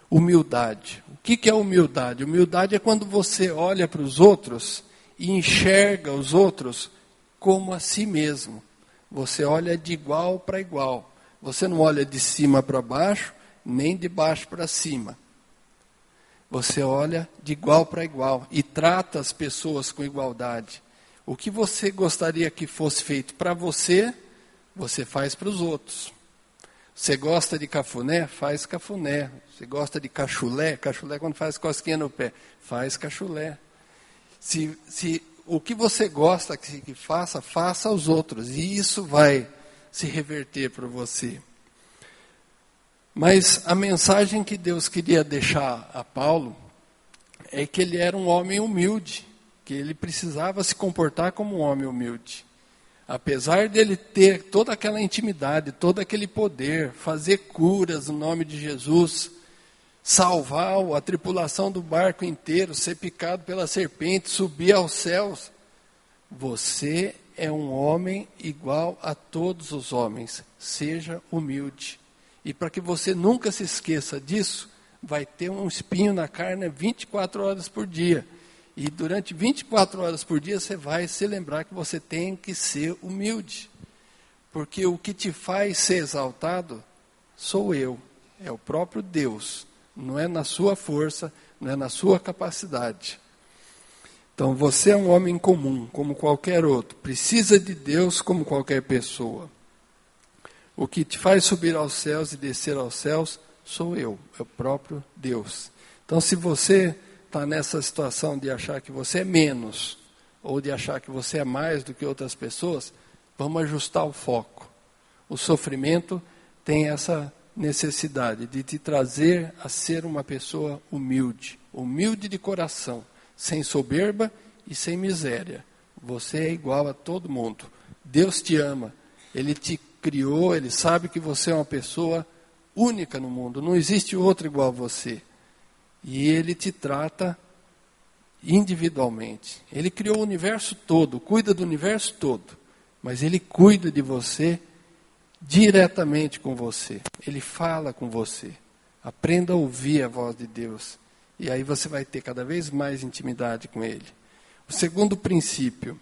Humildade. O que é humildade? Humildade é quando você olha para os outros e enxerga os outros como a si mesmo. Você olha de igual para igual. Você não olha de cima para baixo, nem de baixo para cima. Você olha de igual para igual e trata as pessoas com igualdade. O que você gostaria que fosse feito para você, você faz para os outros. Você gosta de cafuné? Faz cafuné. Você gosta de cachulé? Cachulé quando faz cosquinha no pé. Faz cachulé. Se o que você gosta que faça, faça aos outros. E isso vai se reverter para você. Mas a mensagem que Deus queria deixar a Paulo é que ele era um homem humilde, que ele precisava se comportar como um homem humilde. Apesar dele ter toda aquela intimidade, todo aquele poder, fazer curas no nome de Jesus, salvar a tripulação do barco inteiro, ser picado pela serpente, subir aos céus, você é um homem igual a todos os homens. Seja humilde. E para que você nunca se esqueça disso, vai ter um espinho na carne 24 horas por dia. E durante 24 horas por dia você vai se lembrar que você tem que ser humilde. Porque o que te faz ser exaltado sou eu, é o próprio Deus. Não é na sua força, não é na sua capacidade. Então, você é um homem comum, como qualquer outro. Precisa de Deus como qualquer pessoa. O que te faz subir aos céus e descer aos céus sou eu, é o próprio Deus. Então, se você está nessa situação de achar que você é menos, ou de achar que você é mais do que outras pessoas, vamos ajustar o foco. O sofrimento tem essa necessidade de te trazer a ser uma pessoa humilde, humilde de coração, sem soberba e sem miséria. Você é igual a todo mundo. Deus te ama, Ele te criou, Ele sabe que você é uma pessoa única no mundo, não existe outro igual a você. E Ele te trata individualmente. Ele criou o universo todo, cuida do universo todo, mas Ele cuida de você diretamente com você. Ele fala com você. Aprenda a ouvir a voz de Deus. E aí você vai ter cada vez mais intimidade com Ele. O segundo princípio,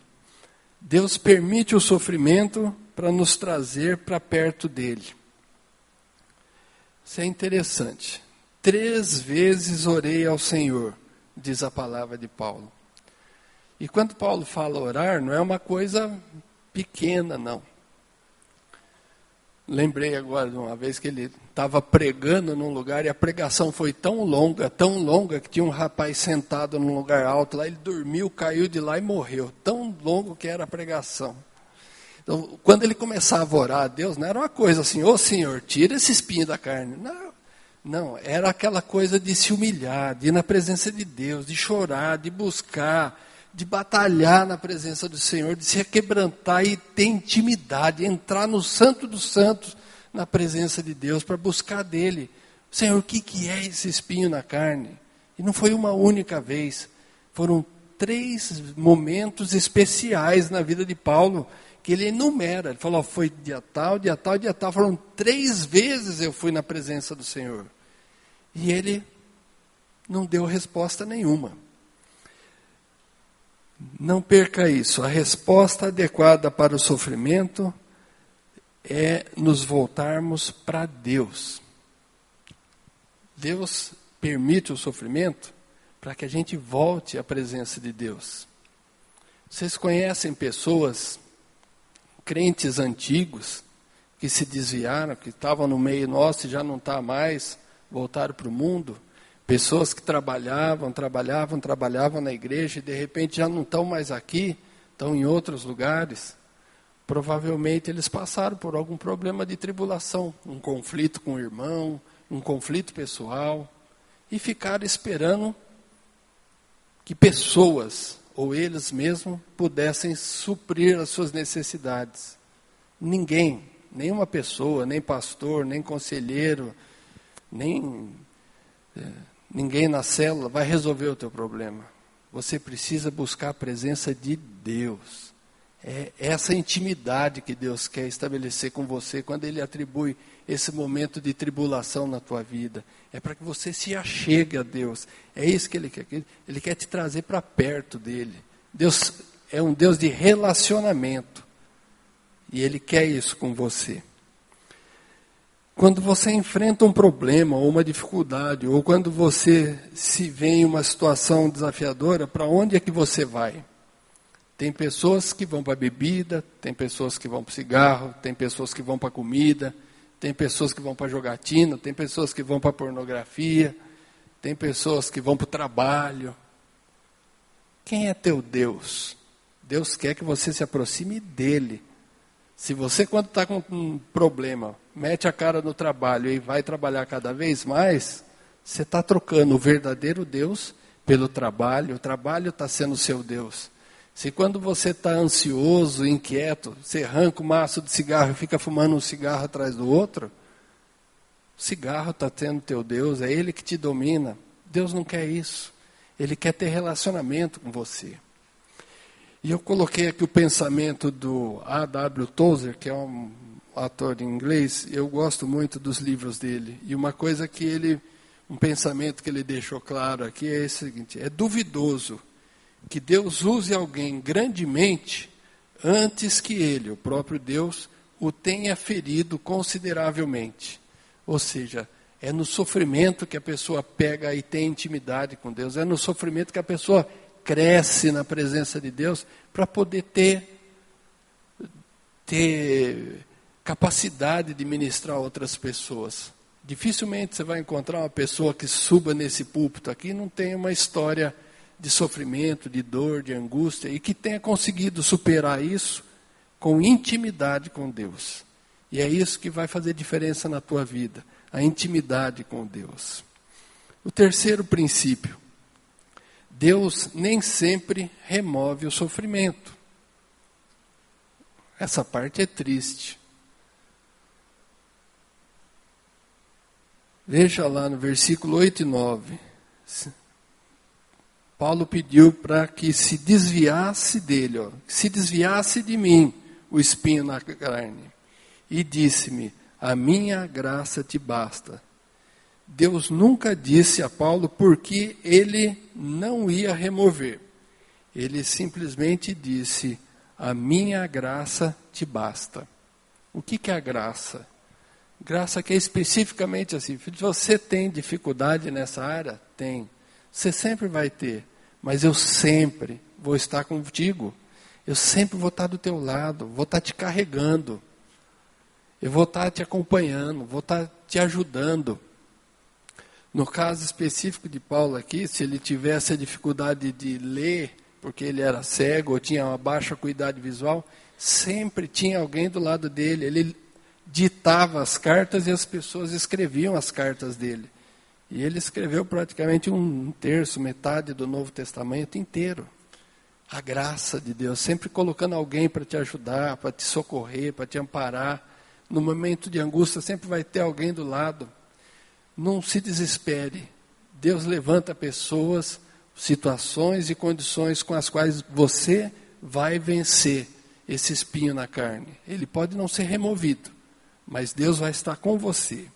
Deus permite o sofrimento para nos trazer para perto dEle. Isso é interessante. 3 vezes orei ao Senhor, diz a palavra de Paulo. E quando Paulo fala orar, não é uma coisa pequena, não. Lembrei agora de uma vez que ele estava pregando num lugar e a pregação foi tão longa, que tinha um rapaz sentado num lugar alto lá, ele dormiu, caiu de lá e morreu. Tão longo que era a pregação. Então, quando ele começava a orar a Deus, não era uma coisa assim, ô Senhor, tira esse espinho da carne. Não, era aquela coisa de se humilhar, de ir na presença de Deus, de chorar, de buscar, de batalhar na presença do Senhor, de se quebrantar e ter intimidade, entrar no santo dos santos, na presença de Deus, para buscar dele. Senhor, o que é esse espinho na carne? E não foi uma única vez, foram 3 momentos especiais na vida de Paulo, que ele enumera. Ele falou, foi dia tal, dia tal, dia tal. Foram 3 vezes eu fui na presença do Senhor. E ele não deu resposta nenhuma. Não perca isso. A resposta adequada para o sofrimento é nos voltarmos para Deus. Deus permite o sofrimento para que a gente volte à presença de Deus. Vocês conhecem pessoas, crentes antigos, que se desviaram, que estavam no meio nosso e já não está mais, voltaram para o mundo? Pessoas que trabalhavam na igreja e de repente já não estão mais aqui, estão em outros lugares. Provavelmente eles passaram por algum problema de tribulação, um conflito com o irmão, um conflito pessoal, e ficaram esperando que pessoas, ou eles mesmos, pudessem suprir as suas necessidades. Ninguém, nenhuma pessoa, nem pastor, nem conselheiro, ninguém na célula vai resolver o teu problema. Você precisa buscar a presença de Deus. É essa intimidade que Deus quer estabelecer com você quando Ele atribui esse momento de tribulação na tua vida. É para que você se achegue a Deus. É isso que Ele quer. Ele quer te trazer para perto dEle. Deus é um Deus de relacionamento. E Ele quer isso com você. Quando você enfrenta um problema ou uma dificuldade, ou quando você se vê em uma situação desafiadora, para onde é que você vai? Tem pessoas que vão para a bebida, tem pessoas que vão para o cigarro, tem pessoas que vão para a comida, tem pessoas que vão para a jogatina, tem pessoas que vão para a pornografia, tem pessoas que vão para o trabalho. Quem é teu Deus? Deus quer que você se aproxime dEle. Se você, quando está com um problema, mete a cara no trabalho e vai trabalhar cada vez mais, você está trocando o verdadeiro Deus pelo trabalho. O trabalho está sendo o seu Deus. Se quando você está ansioso, inquieto, você arranca o maço de cigarro e fica fumando um cigarro atrás do outro, o cigarro está sendo teu Deus, é ele que te domina. Deus não quer isso. Ele quer ter relacionamento com você. E eu coloquei aqui o pensamento do A.W. Tozer, que é um ator inglês. Eu gosto muito dos livros dele. E uma coisa que um pensamento que ele deixou claro aqui é o seguinte: é duvidoso que Deus use alguém grandemente antes que Ele, o próprio Deus, o tenha ferido consideravelmente. Ou seja, é no sofrimento que a pessoa pega e tem intimidade com Deus. É no sofrimento que a pessoa cresce na presença de Deus para poder ter capacidade de ministrar a outras pessoas. Dificilmente você vai encontrar uma pessoa que suba nesse púlpito aqui e não tenha uma história de sofrimento, de dor, de angústia, e que tenha conseguido superar isso com intimidade com Deus. E é isso que vai fazer diferença na tua vida, a intimidade com Deus. O terceiro princípio: Deus nem sempre remove o sofrimento. Essa parte é triste. Veja lá no versículo 8 e 9. Paulo pediu para que se desviasse dele, que se desviasse de mim o espinho na carne. E disse-me: a minha graça te basta. Deus nunca disse a Paulo por que ele não ia remover. Ele simplesmente disse: a minha graça te basta. O que é a graça? Graça que é especificamente assim: você tem dificuldade nessa área? Tem. Você sempre vai ter, mas eu sempre vou estar contigo. Eu sempre vou estar do teu lado, vou estar te carregando. Eu vou estar te acompanhando, vou estar te ajudando. No caso específico de Paulo aqui, se ele tivesse a dificuldade de ler, porque ele era cego ou tinha uma baixa acuidade visual, sempre tinha alguém do lado dele. Ele ditava as cartas e as pessoas escreviam as cartas dele. E ele escreveu praticamente um terço, metade do Novo Testamento inteiro. A graça de Deus, sempre colocando alguém para te ajudar, para te socorrer, para te amparar. No momento de angústia sempre vai ter alguém do lado. Não se desespere. Deus levanta pessoas, situações e condições com as quais você vai vencer esse espinho na carne. Ele pode não ser removido, mas Deus vai estar com você.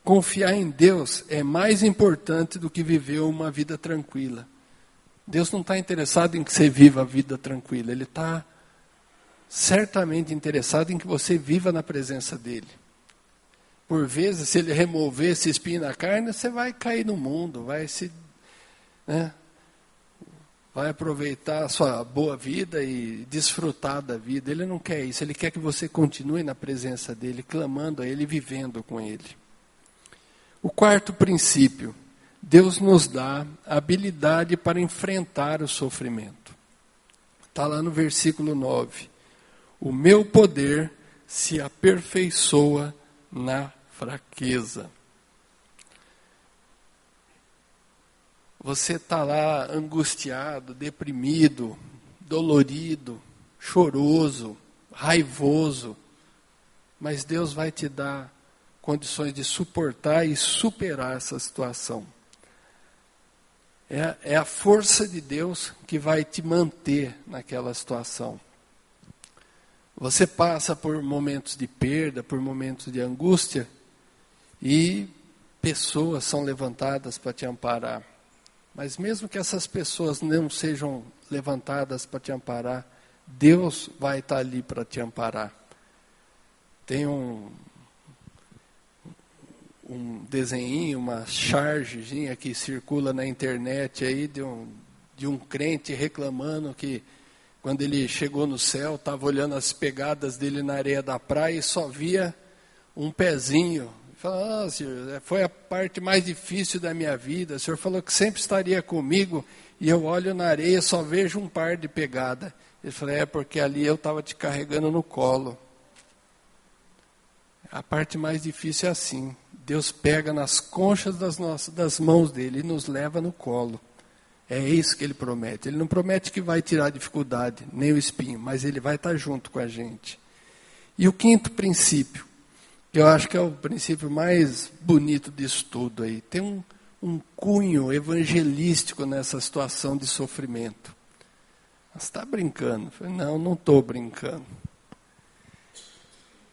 Confiar em Deus é mais importante do que viver uma vida tranquila. Deus não está interessado em que você viva a vida tranquila. Ele está certamente interessado em que você viva na presença dEle. Por vezes, se Ele remover esse espinho na carne, você vai cair no mundo, vai aproveitar a sua boa vida e desfrutar da vida. Ele não quer isso. Ele quer que você continue na presença dEle, clamando a Ele, vivendo com Ele. O quarto princípio: Deus nos dá a habilidade para enfrentar o sofrimento. Está lá no versículo 9. O meu poder se aperfeiçoa na fraqueza. Você está lá angustiado, deprimido, dolorido, choroso, raivoso, mas Deus vai te dar condições de suportar e superar essa situação. É a força de Deus que vai te manter naquela situação. Você passa por momentos de perda, por momentos de angústia, e pessoas são levantadas para te amparar. Mas mesmo que essas pessoas não sejam levantadas para te amparar, Deus vai estar ali para te amparar. Tem um desenhinho, uma chargezinha que circula na internet aí de um crente reclamando que quando ele chegou no céu, estava olhando as pegadas dele na areia da praia e só via um pezinho. Ele falou: Senhor, foi a parte mais difícil da minha vida. O Senhor falou que sempre estaria comigo e eu olho na areia e só vejo um par de pegada. Ele falou: porque ali eu estava te carregando no colo. A parte mais difícil é assim. Deus pega nas conchas das mãos dele e nos leva no colo. É isso que Ele promete. Ele não promete que vai tirar a dificuldade, nem o espinho, mas Ele vai estar junto com a gente. E o quinto princípio, que eu acho que é o princípio mais bonito disso tudo aí, tem um cunho evangelístico nessa situação de sofrimento. Você está brincando? Eu falei: não estou brincando.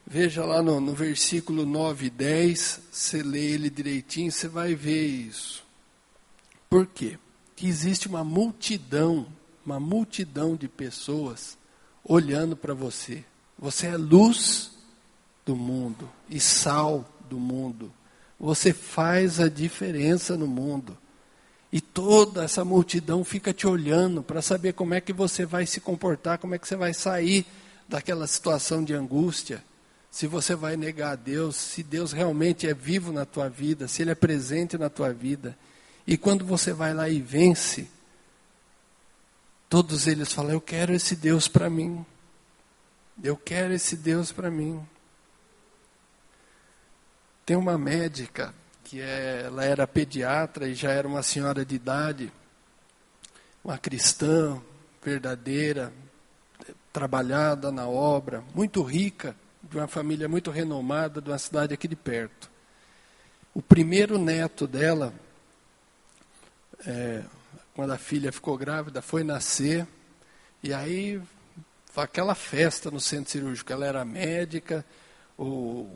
Veja lá no versículo 9 e 10, você lê ele direitinho, você vai ver isso. Por quê? Que existe uma multidão de pessoas olhando para você. Você é luz do mundo e sal do mundo. Você faz a diferença no mundo. E toda essa multidão fica te olhando para saber como é que você vai se comportar, como é que você vai sair daquela situação de angústia. Se você vai negar a Deus, se Deus realmente é vivo na tua vida, se Ele é presente na tua vida. E quando você vai lá e vence, todos eles falam, eu quero esse Deus para mim. Eu quero esse Deus para mim. Tem uma médica, ela era pediatra e já era uma senhora de idade, uma cristã verdadeira, trabalhada na obra, muito rica, de uma família muito renomada, de uma cidade aqui de perto. O primeiro neto dela, quando a filha ficou grávida, foi nascer, e aí aquela festa no centro cirúrgico. Ela era médica, o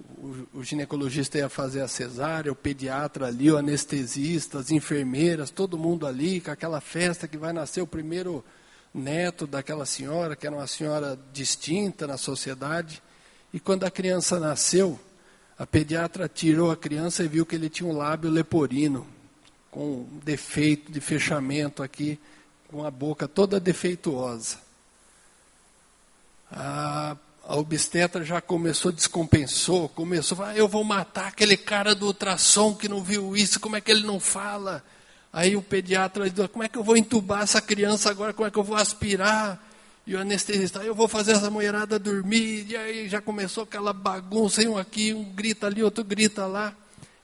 ginecologista ia fazer a cesárea, o pediatra ali, o anestesista, as enfermeiras, todo mundo ali, com aquela festa que vai nascer o primeiro neto daquela senhora, que era uma senhora distinta na sociedade. E quando a criança nasceu, a pediatra tirou a criança e viu que ele tinha um lábio leporino, com um defeito de fechamento aqui, com a boca toda defeituosa. A obstetra já descompensou, começou a falar, eu vou matar aquele cara do ultrassom que não viu isso, como é que ele não fala? Aí o pediatra disse, como é que eu vou entubar essa criança agora, como é que eu vou aspirar? E o anestesista, eu vou fazer essa mulherada dormir, e aí já começou aquela bagunça, um aqui, um grita ali, outro grita lá.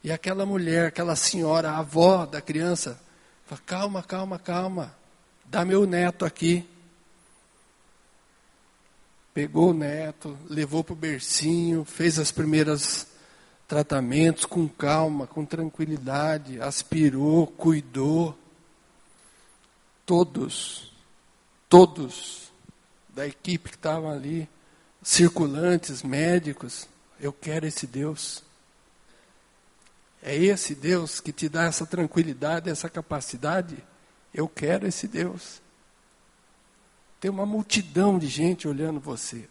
E aquela mulher, aquela senhora, a avó da criança, fala, calma, calma, calma, dá meu neto aqui. Pegou o neto, levou para o bercinho, fez os primeiros tratamentos com calma, com tranquilidade, aspirou, cuidou. Todos da equipe que estavam ali, circulantes, médicos, eu quero esse Deus. É esse Deus que te dá essa tranquilidade, essa capacidade. Eu quero esse Deus. Tem uma multidão de gente olhando você.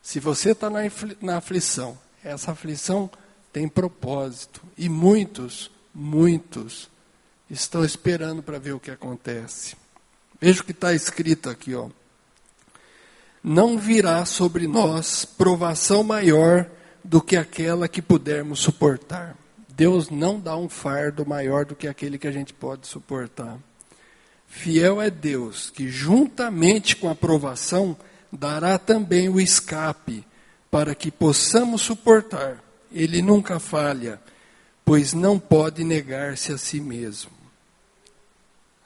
Se você está na aflição, essa aflição tem propósito. E muitos estão esperando para ver o que acontece. Veja o que está escrito aqui, ó. Não virá sobre nós provação maior do que aquela que pudermos suportar. Deus não dá um fardo maior do que aquele que a gente pode suportar. Fiel é Deus, que juntamente com a provação, dará também o escape, para que possamos suportar. Ele nunca falha, pois não pode negar-se a si mesmo.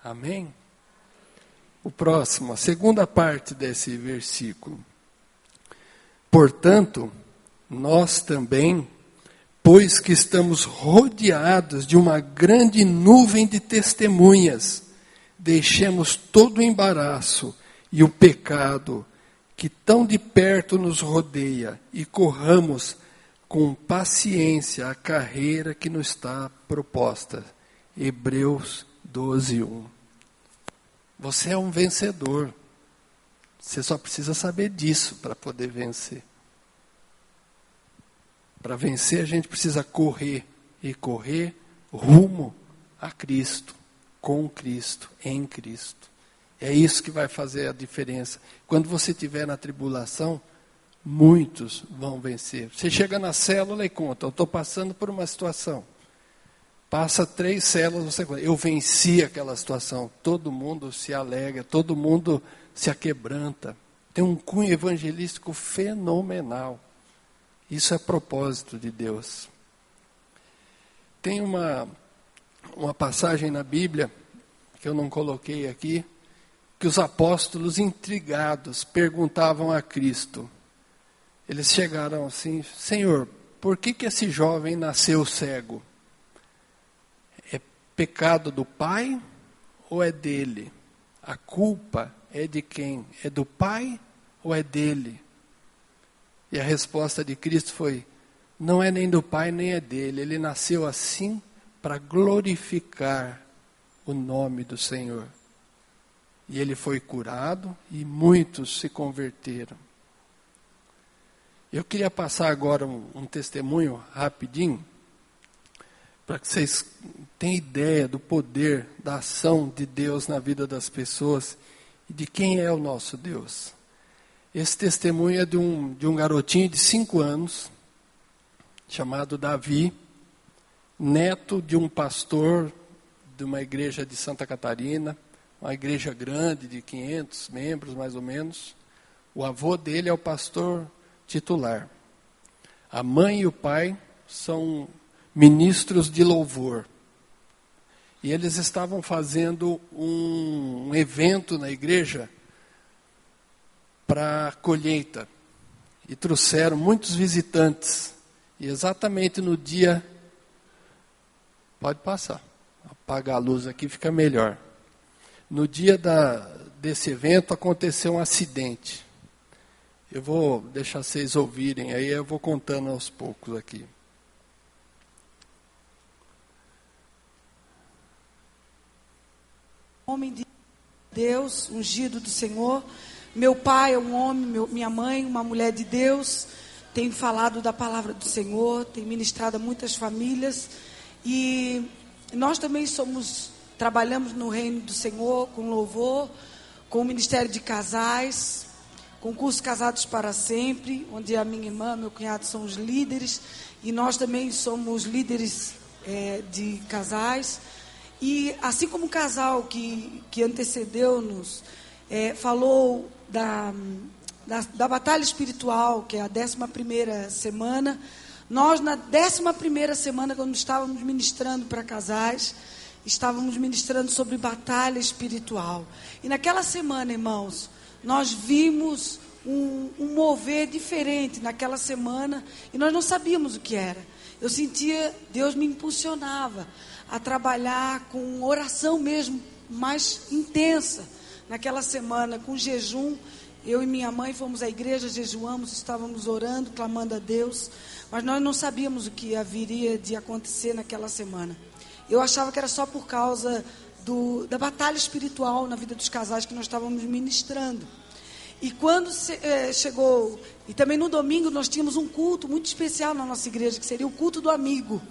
Amém? O próximo, a segunda parte desse versículo. Portanto, nós também, pois que estamos rodeados de uma grande nuvem de testemunhas, deixemos todo o embaraço e o pecado que tão de perto nos rodeia e corramos com paciência a carreira que nos está proposta. Hebreus 12:1. Você é um vencedor. Você só precisa saber disso para poder vencer. Para vencer a gente precisa correr e correr rumo a Cristo, com Cristo, em Cristo. É isso que vai fazer a diferença. Quando você estiver na tribulação, muitos vão vencer. Você chega na célula e conta, eu estou passando por uma situação. Passa 3 células, você conta, eu venci aquela situação. Todo mundo se alegra, todo mundo se aquebranta. Tem um cunho evangelístico fenomenal. Isso é propósito de Deus. Tem uma passagem na Bíblia, que eu não coloquei aqui, que os apóstolos intrigados perguntavam a Cristo. Eles chegaram assim, Senhor, por que esse jovem nasceu cego? É pecado do pai ou é dele? A culpa é de quem? É do pai ou é dele? E a resposta de Cristo foi, não é nem do pai nem é dele, ele nasceu assim para glorificar o nome do Senhor. E ele foi curado e muitos se converteram. Eu queria passar agora um testemunho rapidinho. para que vocês tenham ideia do poder, da ação de Deus na vida das pessoas e de quem é o nosso Deus. Esse testemunho é de um garotinho de 5 anos, chamado Davi, neto de um pastor de uma igreja de Santa Catarina, uma igreja grande de 500 membros mais ou menos. O avô dele é o pastor titular. A mãe e o pai são ministros de louvor. E eles estavam fazendo um evento na igreja para colheita. E trouxeram muitos visitantes. E exatamente no dia... Pode passar. Apagar a luz aqui fica melhor. No dia desse evento aconteceu um acidente. Eu vou deixar vocês ouvirem, aí eu vou contando aos poucos aqui.
Homem de Deus, ungido do Senhor. Meu pai é um homem, minha mãe, uma mulher de Deus. Tem falado da palavra do Senhor, tem ministrado a muitas famílias. E nós também trabalhamos no reino do Senhor, com louvor, com o ministério de casais, com curso Casados para Sempre, onde a minha irmã, meu cunhado são os líderes, e nós também somos líderes de casais. E assim como o casal que antecedeu-nos falou da batalha espiritual, que é a 11ª semana, nós na 11ª semana, quando estávamos ministrando para casais, estávamos ministrando sobre batalha espiritual. E naquela semana, irmãos, nós vimos um mover diferente naquela semana e nós não sabíamos o que era. Eu sentia, Deus me impulsionava a trabalhar com oração mesmo, mais intensa. Naquela semana, com jejum, eu e minha mãe fomos à igreja, jejuamos, estávamos orando, clamando a Deus, mas nós não sabíamos o que haveria de acontecer naquela semana. Eu achava que era só por causa da batalha espiritual na vida dos casais que nós estávamos ministrando. E quando chegou, e também no domingo nós tínhamos um culto muito especial na nossa igreja, que seria o culto do amigo.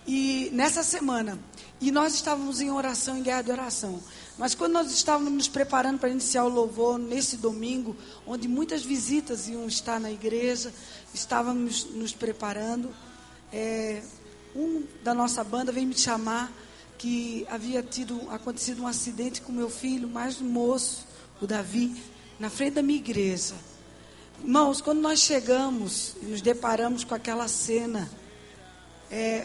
E nessa semana, e nós estávamos em oração, em guerra de oração. Mas quando nós estávamos nos preparando para iniciar o louvor nesse domingo, onde muitas visitas iam estar na igreja, estávamos nos preparando, um da nossa banda veio me chamar que havia acontecido um acidente com meu filho, mais moço, o Davi, na frente da minha igreja. Irmãos, quando nós chegamos e nos deparamos com aquela cena,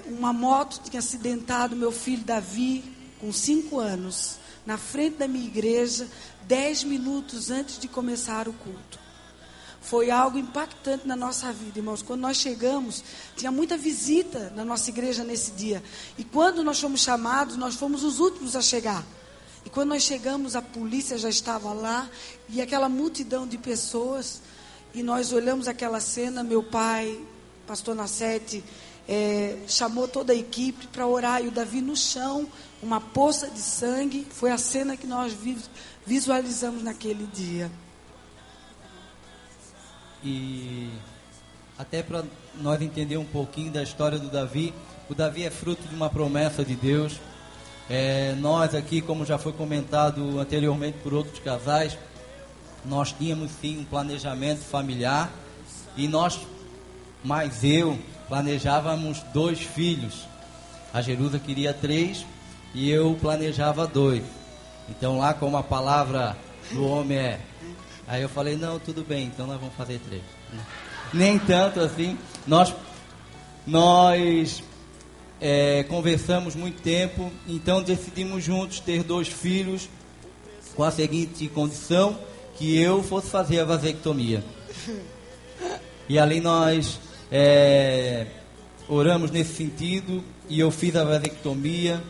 uma moto tinha acidentado meu filho Davi, com 5 anos, na frente da minha igreja, 10 minutos antes de começar o culto. Foi algo impactante na nossa vida, irmãos. Quando nós chegamos, tinha muita visita na nossa igreja nesse dia. E quando nós fomos chamados, nós fomos os últimos a chegar. E quando nós chegamos, a polícia já estava lá, e aquela multidão de pessoas, e nós olhamos aquela cena. Meu pai, pastor Nassete, chamou toda a equipe para orar, e o Davi no chão, uma poça de sangue. Foi a cena que nós visualizamos naquele dia.
E até para nós entender um pouquinho da história do Davi, o Davi é fruto de uma promessa de Deus. Nós aqui, como já foi comentado anteriormente por outros casais, nós tínhamos sim um planejamento familiar, e nós, mais eu, planejávamos 2 filhos. A Jerusa queria 3 e eu planejava 2. Então lá, como a palavra do homem aí eu falei, não, tudo bem, então nós vamos fazer 3. Nem tanto assim. Nós conversamos muito tempo, então decidimos juntos ter 2 filhos, com a seguinte condição, que eu fosse fazer a vasectomia. E ali nós oramos nesse sentido, e eu fiz a vasectomia,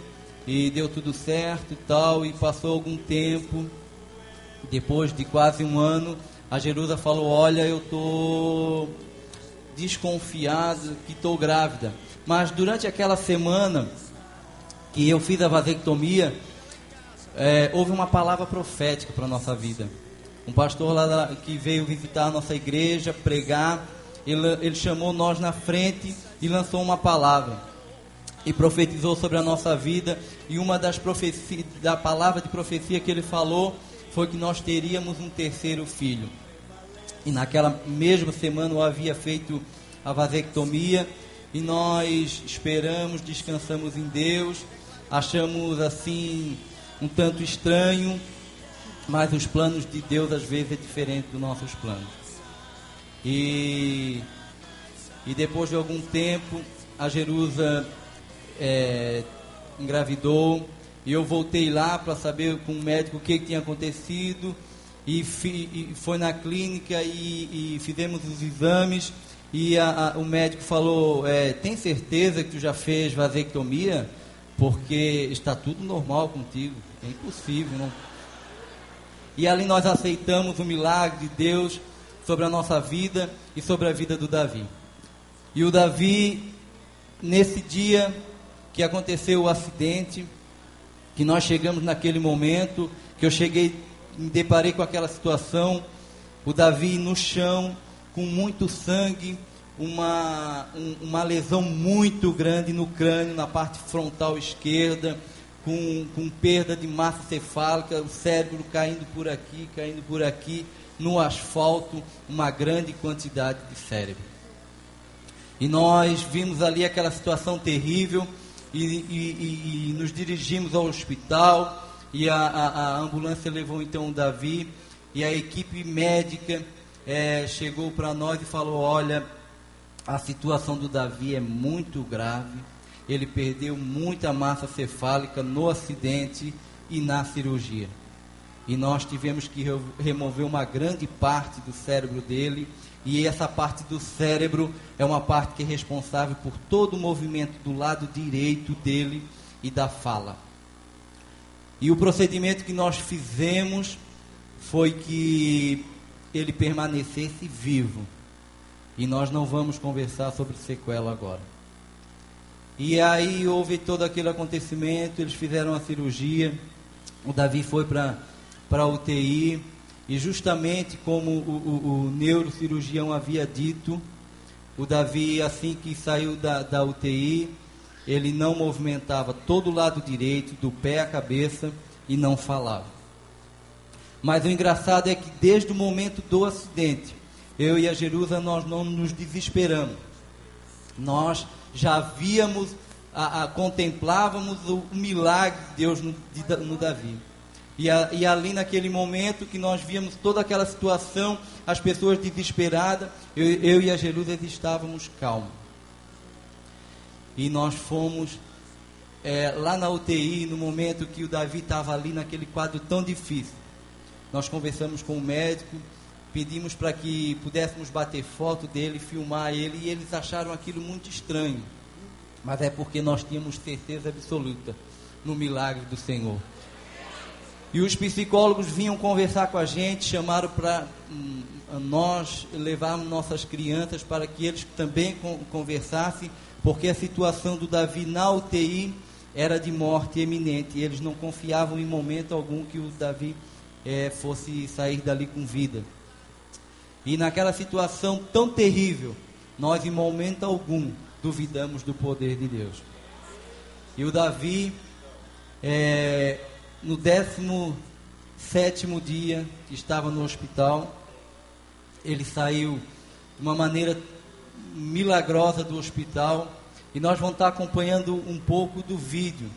e deu tudo certo e tal, e passou algum tempo. Depois de quase 1 ano, a Jerusa falou, olha, eu estou desconfiado que estou grávida. Mas durante aquela semana que eu fiz a vasectomia, houve uma palavra profética para a nossa vida. Um pastor lá que veio visitar a nossa igreja, pregar, ele chamou nós na frente e lançou uma palavra. e profetizou sobre a nossa vida, e uma das profecias, da palavra de profecia que ele falou, foi que nós teríamos um terceiro filho. E naquela mesma semana eu havia feito a vasectomia, e nós esperamos, descansamos em Deus, achamos assim um tanto estranho, mas os planos de Deus às vezes é diferente dos nossos planos. E depois de algum tempo, a Jerusa engravidou, e eu voltei lá para saber com o médico o que tinha acontecido, e foi na clínica e fizemos os exames, e o médico falou, tem certeza que tu já fez vasectomia? Porque está tudo normal contigo, é impossível, não? E ali nós aceitamos o milagre de Deus sobre a nossa vida e sobre a vida do Davi. E o Davi, nesse dia que aconteceu o acidente, que nós chegamos naquele momento, que eu cheguei, me deparei com aquela situação, o Davi no chão, com muito sangue, uma lesão muito grande no crânio, na parte frontal esquerda, com perda de massa cefálica, o cérebro caindo por aqui, no asfalto, uma grande quantidade de cérebro. E nós vimos ali aquela situação terrível, e nos dirigimos ao hospital, e a ambulância levou então o Davi, e a equipe médica chegou para nós e falou, olha, a situação do Davi é muito grave, ele perdeu muita massa cefálica no acidente e na cirurgia. E nós tivemos que remover uma grande parte do cérebro dele, e essa parte do cérebro é uma parte que é responsável por todo o movimento do lado direito dele e da fala. E o procedimento que nós fizemos foi que ele permanecesse vivo. E nós não vamos conversar sobre sequela agora. E aí houve todo aquele acontecimento, eles fizeram a cirurgia, o Davi foi para a UTI, e justamente como o neurocirurgião havia dito, o Davi, assim que saiu da UTI, ele não movimentava todo o lado direito, do pé à cabeça, e não falava. Mas o engraçado é que desde o momento do acidente, eu e a Jerusa, nós não nos desesperamos. Nós já víamos, contemplávamos o milagre de Deus no Davi. E ali naquele momento que nós víamos toda aquela situação, as pessoas desesperadas, eu e a Jerusa estávamos calmos. E nós fomos lá na UTI, no momento que o Davi estava ali naquele quadro tão difícil. Nós conversamos com o médico, pedimos para que pudéssemos bater foto dele, filmar ele, e eles acharam aquilo muito estranho. Mas é porque nós tínhamos certeza absoluta no milagre do Senhor. E os psicólogos vinham conversar com a gente, chamaram para nós levarmos nossas crianças para que eles também conversassem, porque a situação do Davi na UTI era de morte iminente, e eles não confiavam em momento algum que o Davi fosse sair dali com vida. E naquela situação tão terrível, nós em momento algum duvidamos do poder de Deus. E o Davi, no 17º dia que estava no hospital, ele saiu de uma maneira milagrosa do hospital, e nós vamos estar acompanhando um pouco do vídeo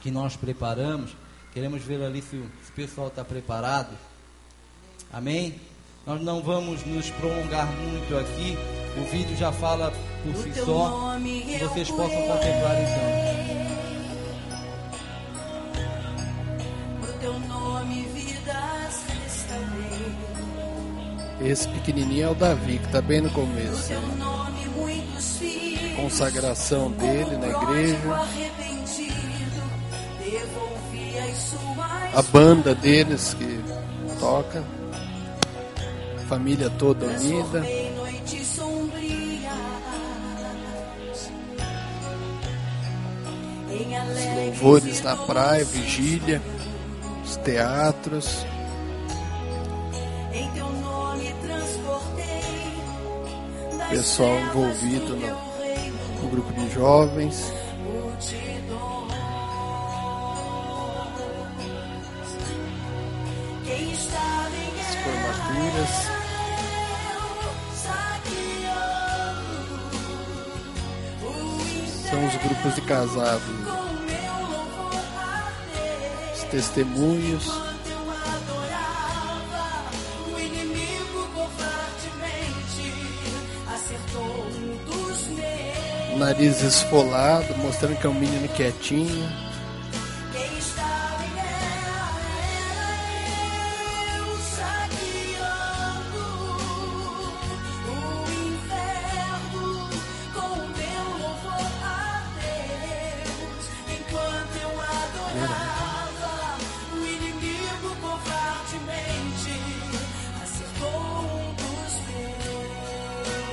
que nós preparamos. Queremos ver ali se o pessoal está preparado. Amém? Nós não vamos nos prolongar muito aqui. O vídeo já fala por si só. Que vocês possam contemplar então.
No teu nome vidas restaurei.
Esse pequenininho é o Davi, que está bem no começo.
No teu nome muitos filhos.
Consagração dele na igreja. A banda deles que toca. Família toda unida. Os louvores na praia, vigília, os teatros. Pessoal envolvido no grupo de jovens. famílias. São os grupos de casados, os testemunhos. O nariz esfolado, mostrando que é um menino quietinho.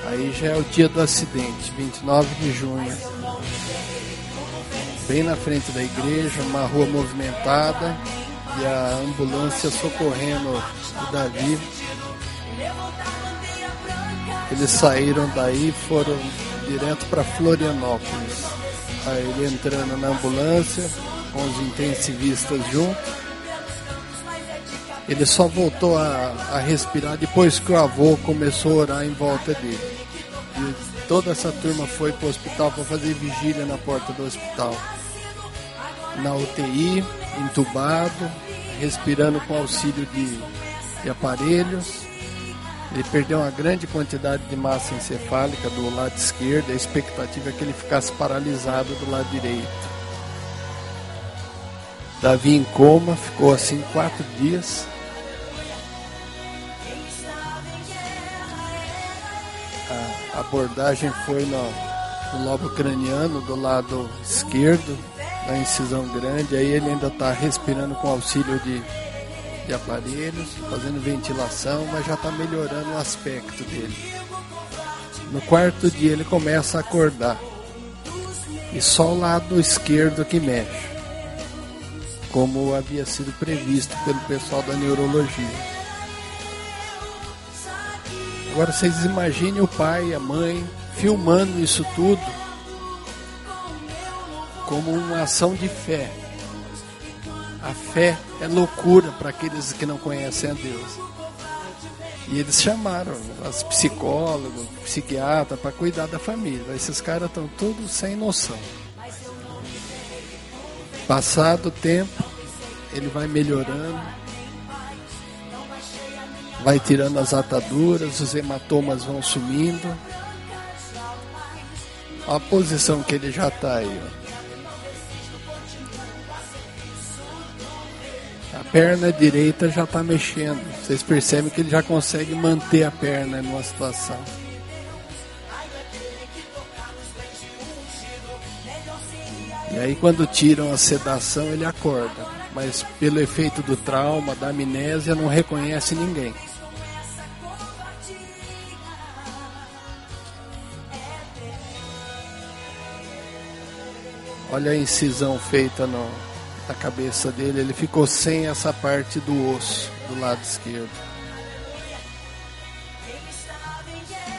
Aí já é o dia do acidente, 29 de junho. Bem na frente da igreja, uma rua movimentada e a ambulância socorrendo o Davi. Eles saíram daí e foram direto para Florianópolis. Aí ele entrando na ambulância, com os intensivistas junto. Ele só voltou a respirar depois que o avô começou a orar em volta dele. E toda essa turma foi para o hospital para fazer vigília na porta do hospital. Na UTI, entubado, respirando com auxílio de aparelhos. Ele perdeu uma grande quantidade de massa encefálica do lado esquerdo. A expectativa é que ele ficasse paralisado do lado direito. Davi em coma, ficou assim 4 dias. A abordagem foi no lobo craniano do lado esquerdo, na incisão grande. Aí ele ainda está respirando com auxílio de aparelhos, fazendo ventilação, mas já está melhorando o aspecto dele. No 4º dia ele começa a acordar. E só o lado esquerdo que mexe, como havia sido previsto pelo pessoal da neurologia. Agora vocês imaginem o pai e a mãe filmando isso tudo como uma ação de fé. A fé é loucura para aqueles que não conhecem a Deus. E eles chamaram as psicólogos, psiquiatras para cuidar da família. Esses caras estão todos sem noção. Passado o tempo, ele vai melhorando. Vai tirando as ataduras, os hematomas vão sumindo. Olha a posição que ele já está aí. Ó. A perna direita já está mexendo. Vocês percebem que ele já consegue manter a perna numa situação. E aí quando tiram a sedação ele acorda. Mas pelo efeito do trauma, da amnésia, não reconhece ninguém. Olha a incisão feita na cabeça dele. Ele ficou sem essa parte do osso do lado esquerdo.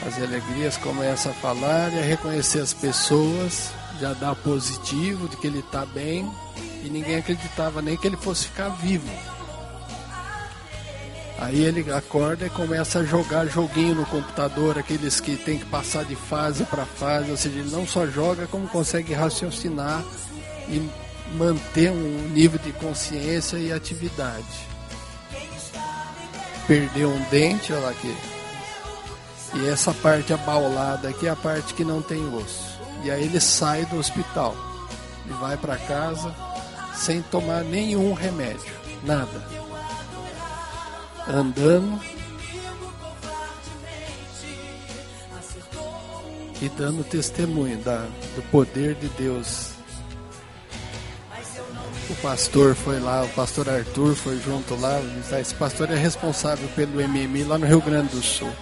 As alegrias começam a falar e a reconhecer as pessoas. Já dá positivo de que ele está bem. E ninguém acreditava nem que ele fosse ficar vivo. Aí ele acorda e começa a jogar joguinho no computador, aqueles que tem que passar de fase para fase, ou seja, ele não só joga, como consegue raciocinar e manter um nível de consciência e atividade. Perdeu um dente, olha lá aqui. E essa parte abaulada aqui é a parte que não tem osso. E aí ele sai do hospital e vai para casa sem tomar nenhum remédio, nada. Andando e dando testemunho do poder de Deus. O pastor foi lá, o pastor Arthur foi junto lá. Esse pastor é responsável pelo MMI lá no Rio Grande do Sul.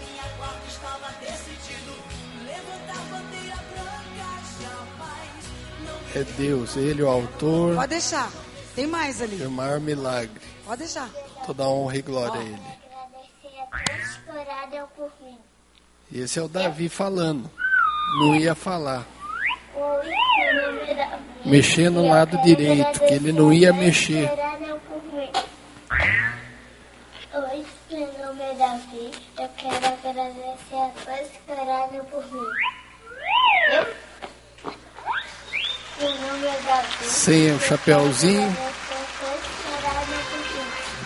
É Deus, ele é o autor.
Pode deixar, tem mais ali.
É o maior milagre.
Pode deixar.
Toda honra e glória a ele. E esse é o Davi falando. Não ia falar. Mexer no lado direito, que ele não ia mexer.
nome é Davi. Eu quero agradecer a todos que oraram por mim. Meu nome é Davi.
Sem o chapéuzinho,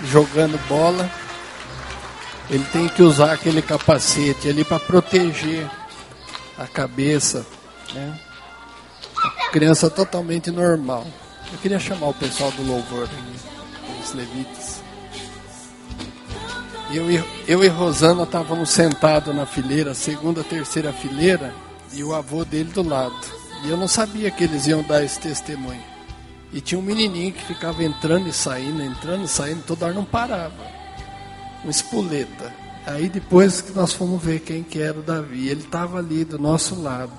jogando bola. Ele tem que usar aquele capacete ali para proteger a cabeça, né? A criança totalmente normal. Eu queria chamar o pessoal do louvor aqui, os levitas. Eu e Rosana estávamos sentados na fileira, segunda, terceira fileira, e o avô dele do lado. E eu não sabia que eles iam dar esse testemunho. E tinha um menininho que ficava entrando e saindo, toda hora não parava. Um espoleta. Aí depois que nós fomos ver quem que era o Davi, ele estava ali do nosso lado.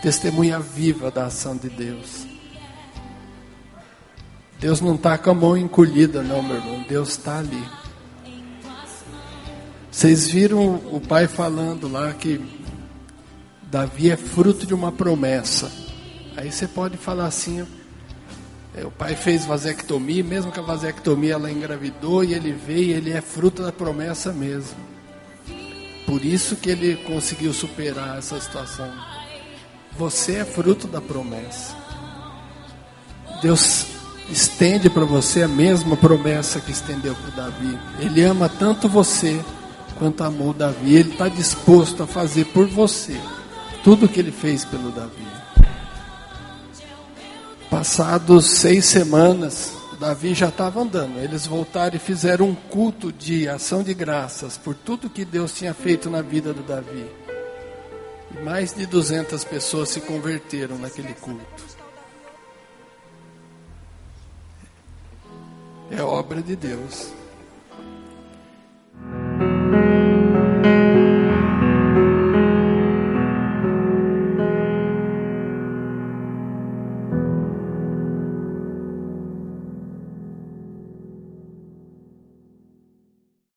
Testemunha viva da ação de Deus. Deus não está com a mão encolhida não, meu irmão. Deus está ali. Vocês viram o pai falando lá que Davi é fruto de uma promessa. Aí você pode falar assim, o pai fez vasectomia, mesmo que a vasectomia ela engravidou e ele veio, ele é fruto da promessa mesmo. Por isso que ele conseguiu superar essa situação. Você é fruto da promessa. Deus estende para você a mesma promessa que estendeu para o Davi. Ele ama tanto você quanto amou Davi. Ele está disposto a fazer por você tudo o que ele fez pelo Davi. Passados 6 semanas, Davi já estava andando. Eles voltaram e fizeram um culto de ação de graças por tudo que Deus tinha feito na vida do Davi. E mais de 200 pessoas se converteram naquele culto. É obra de Deus.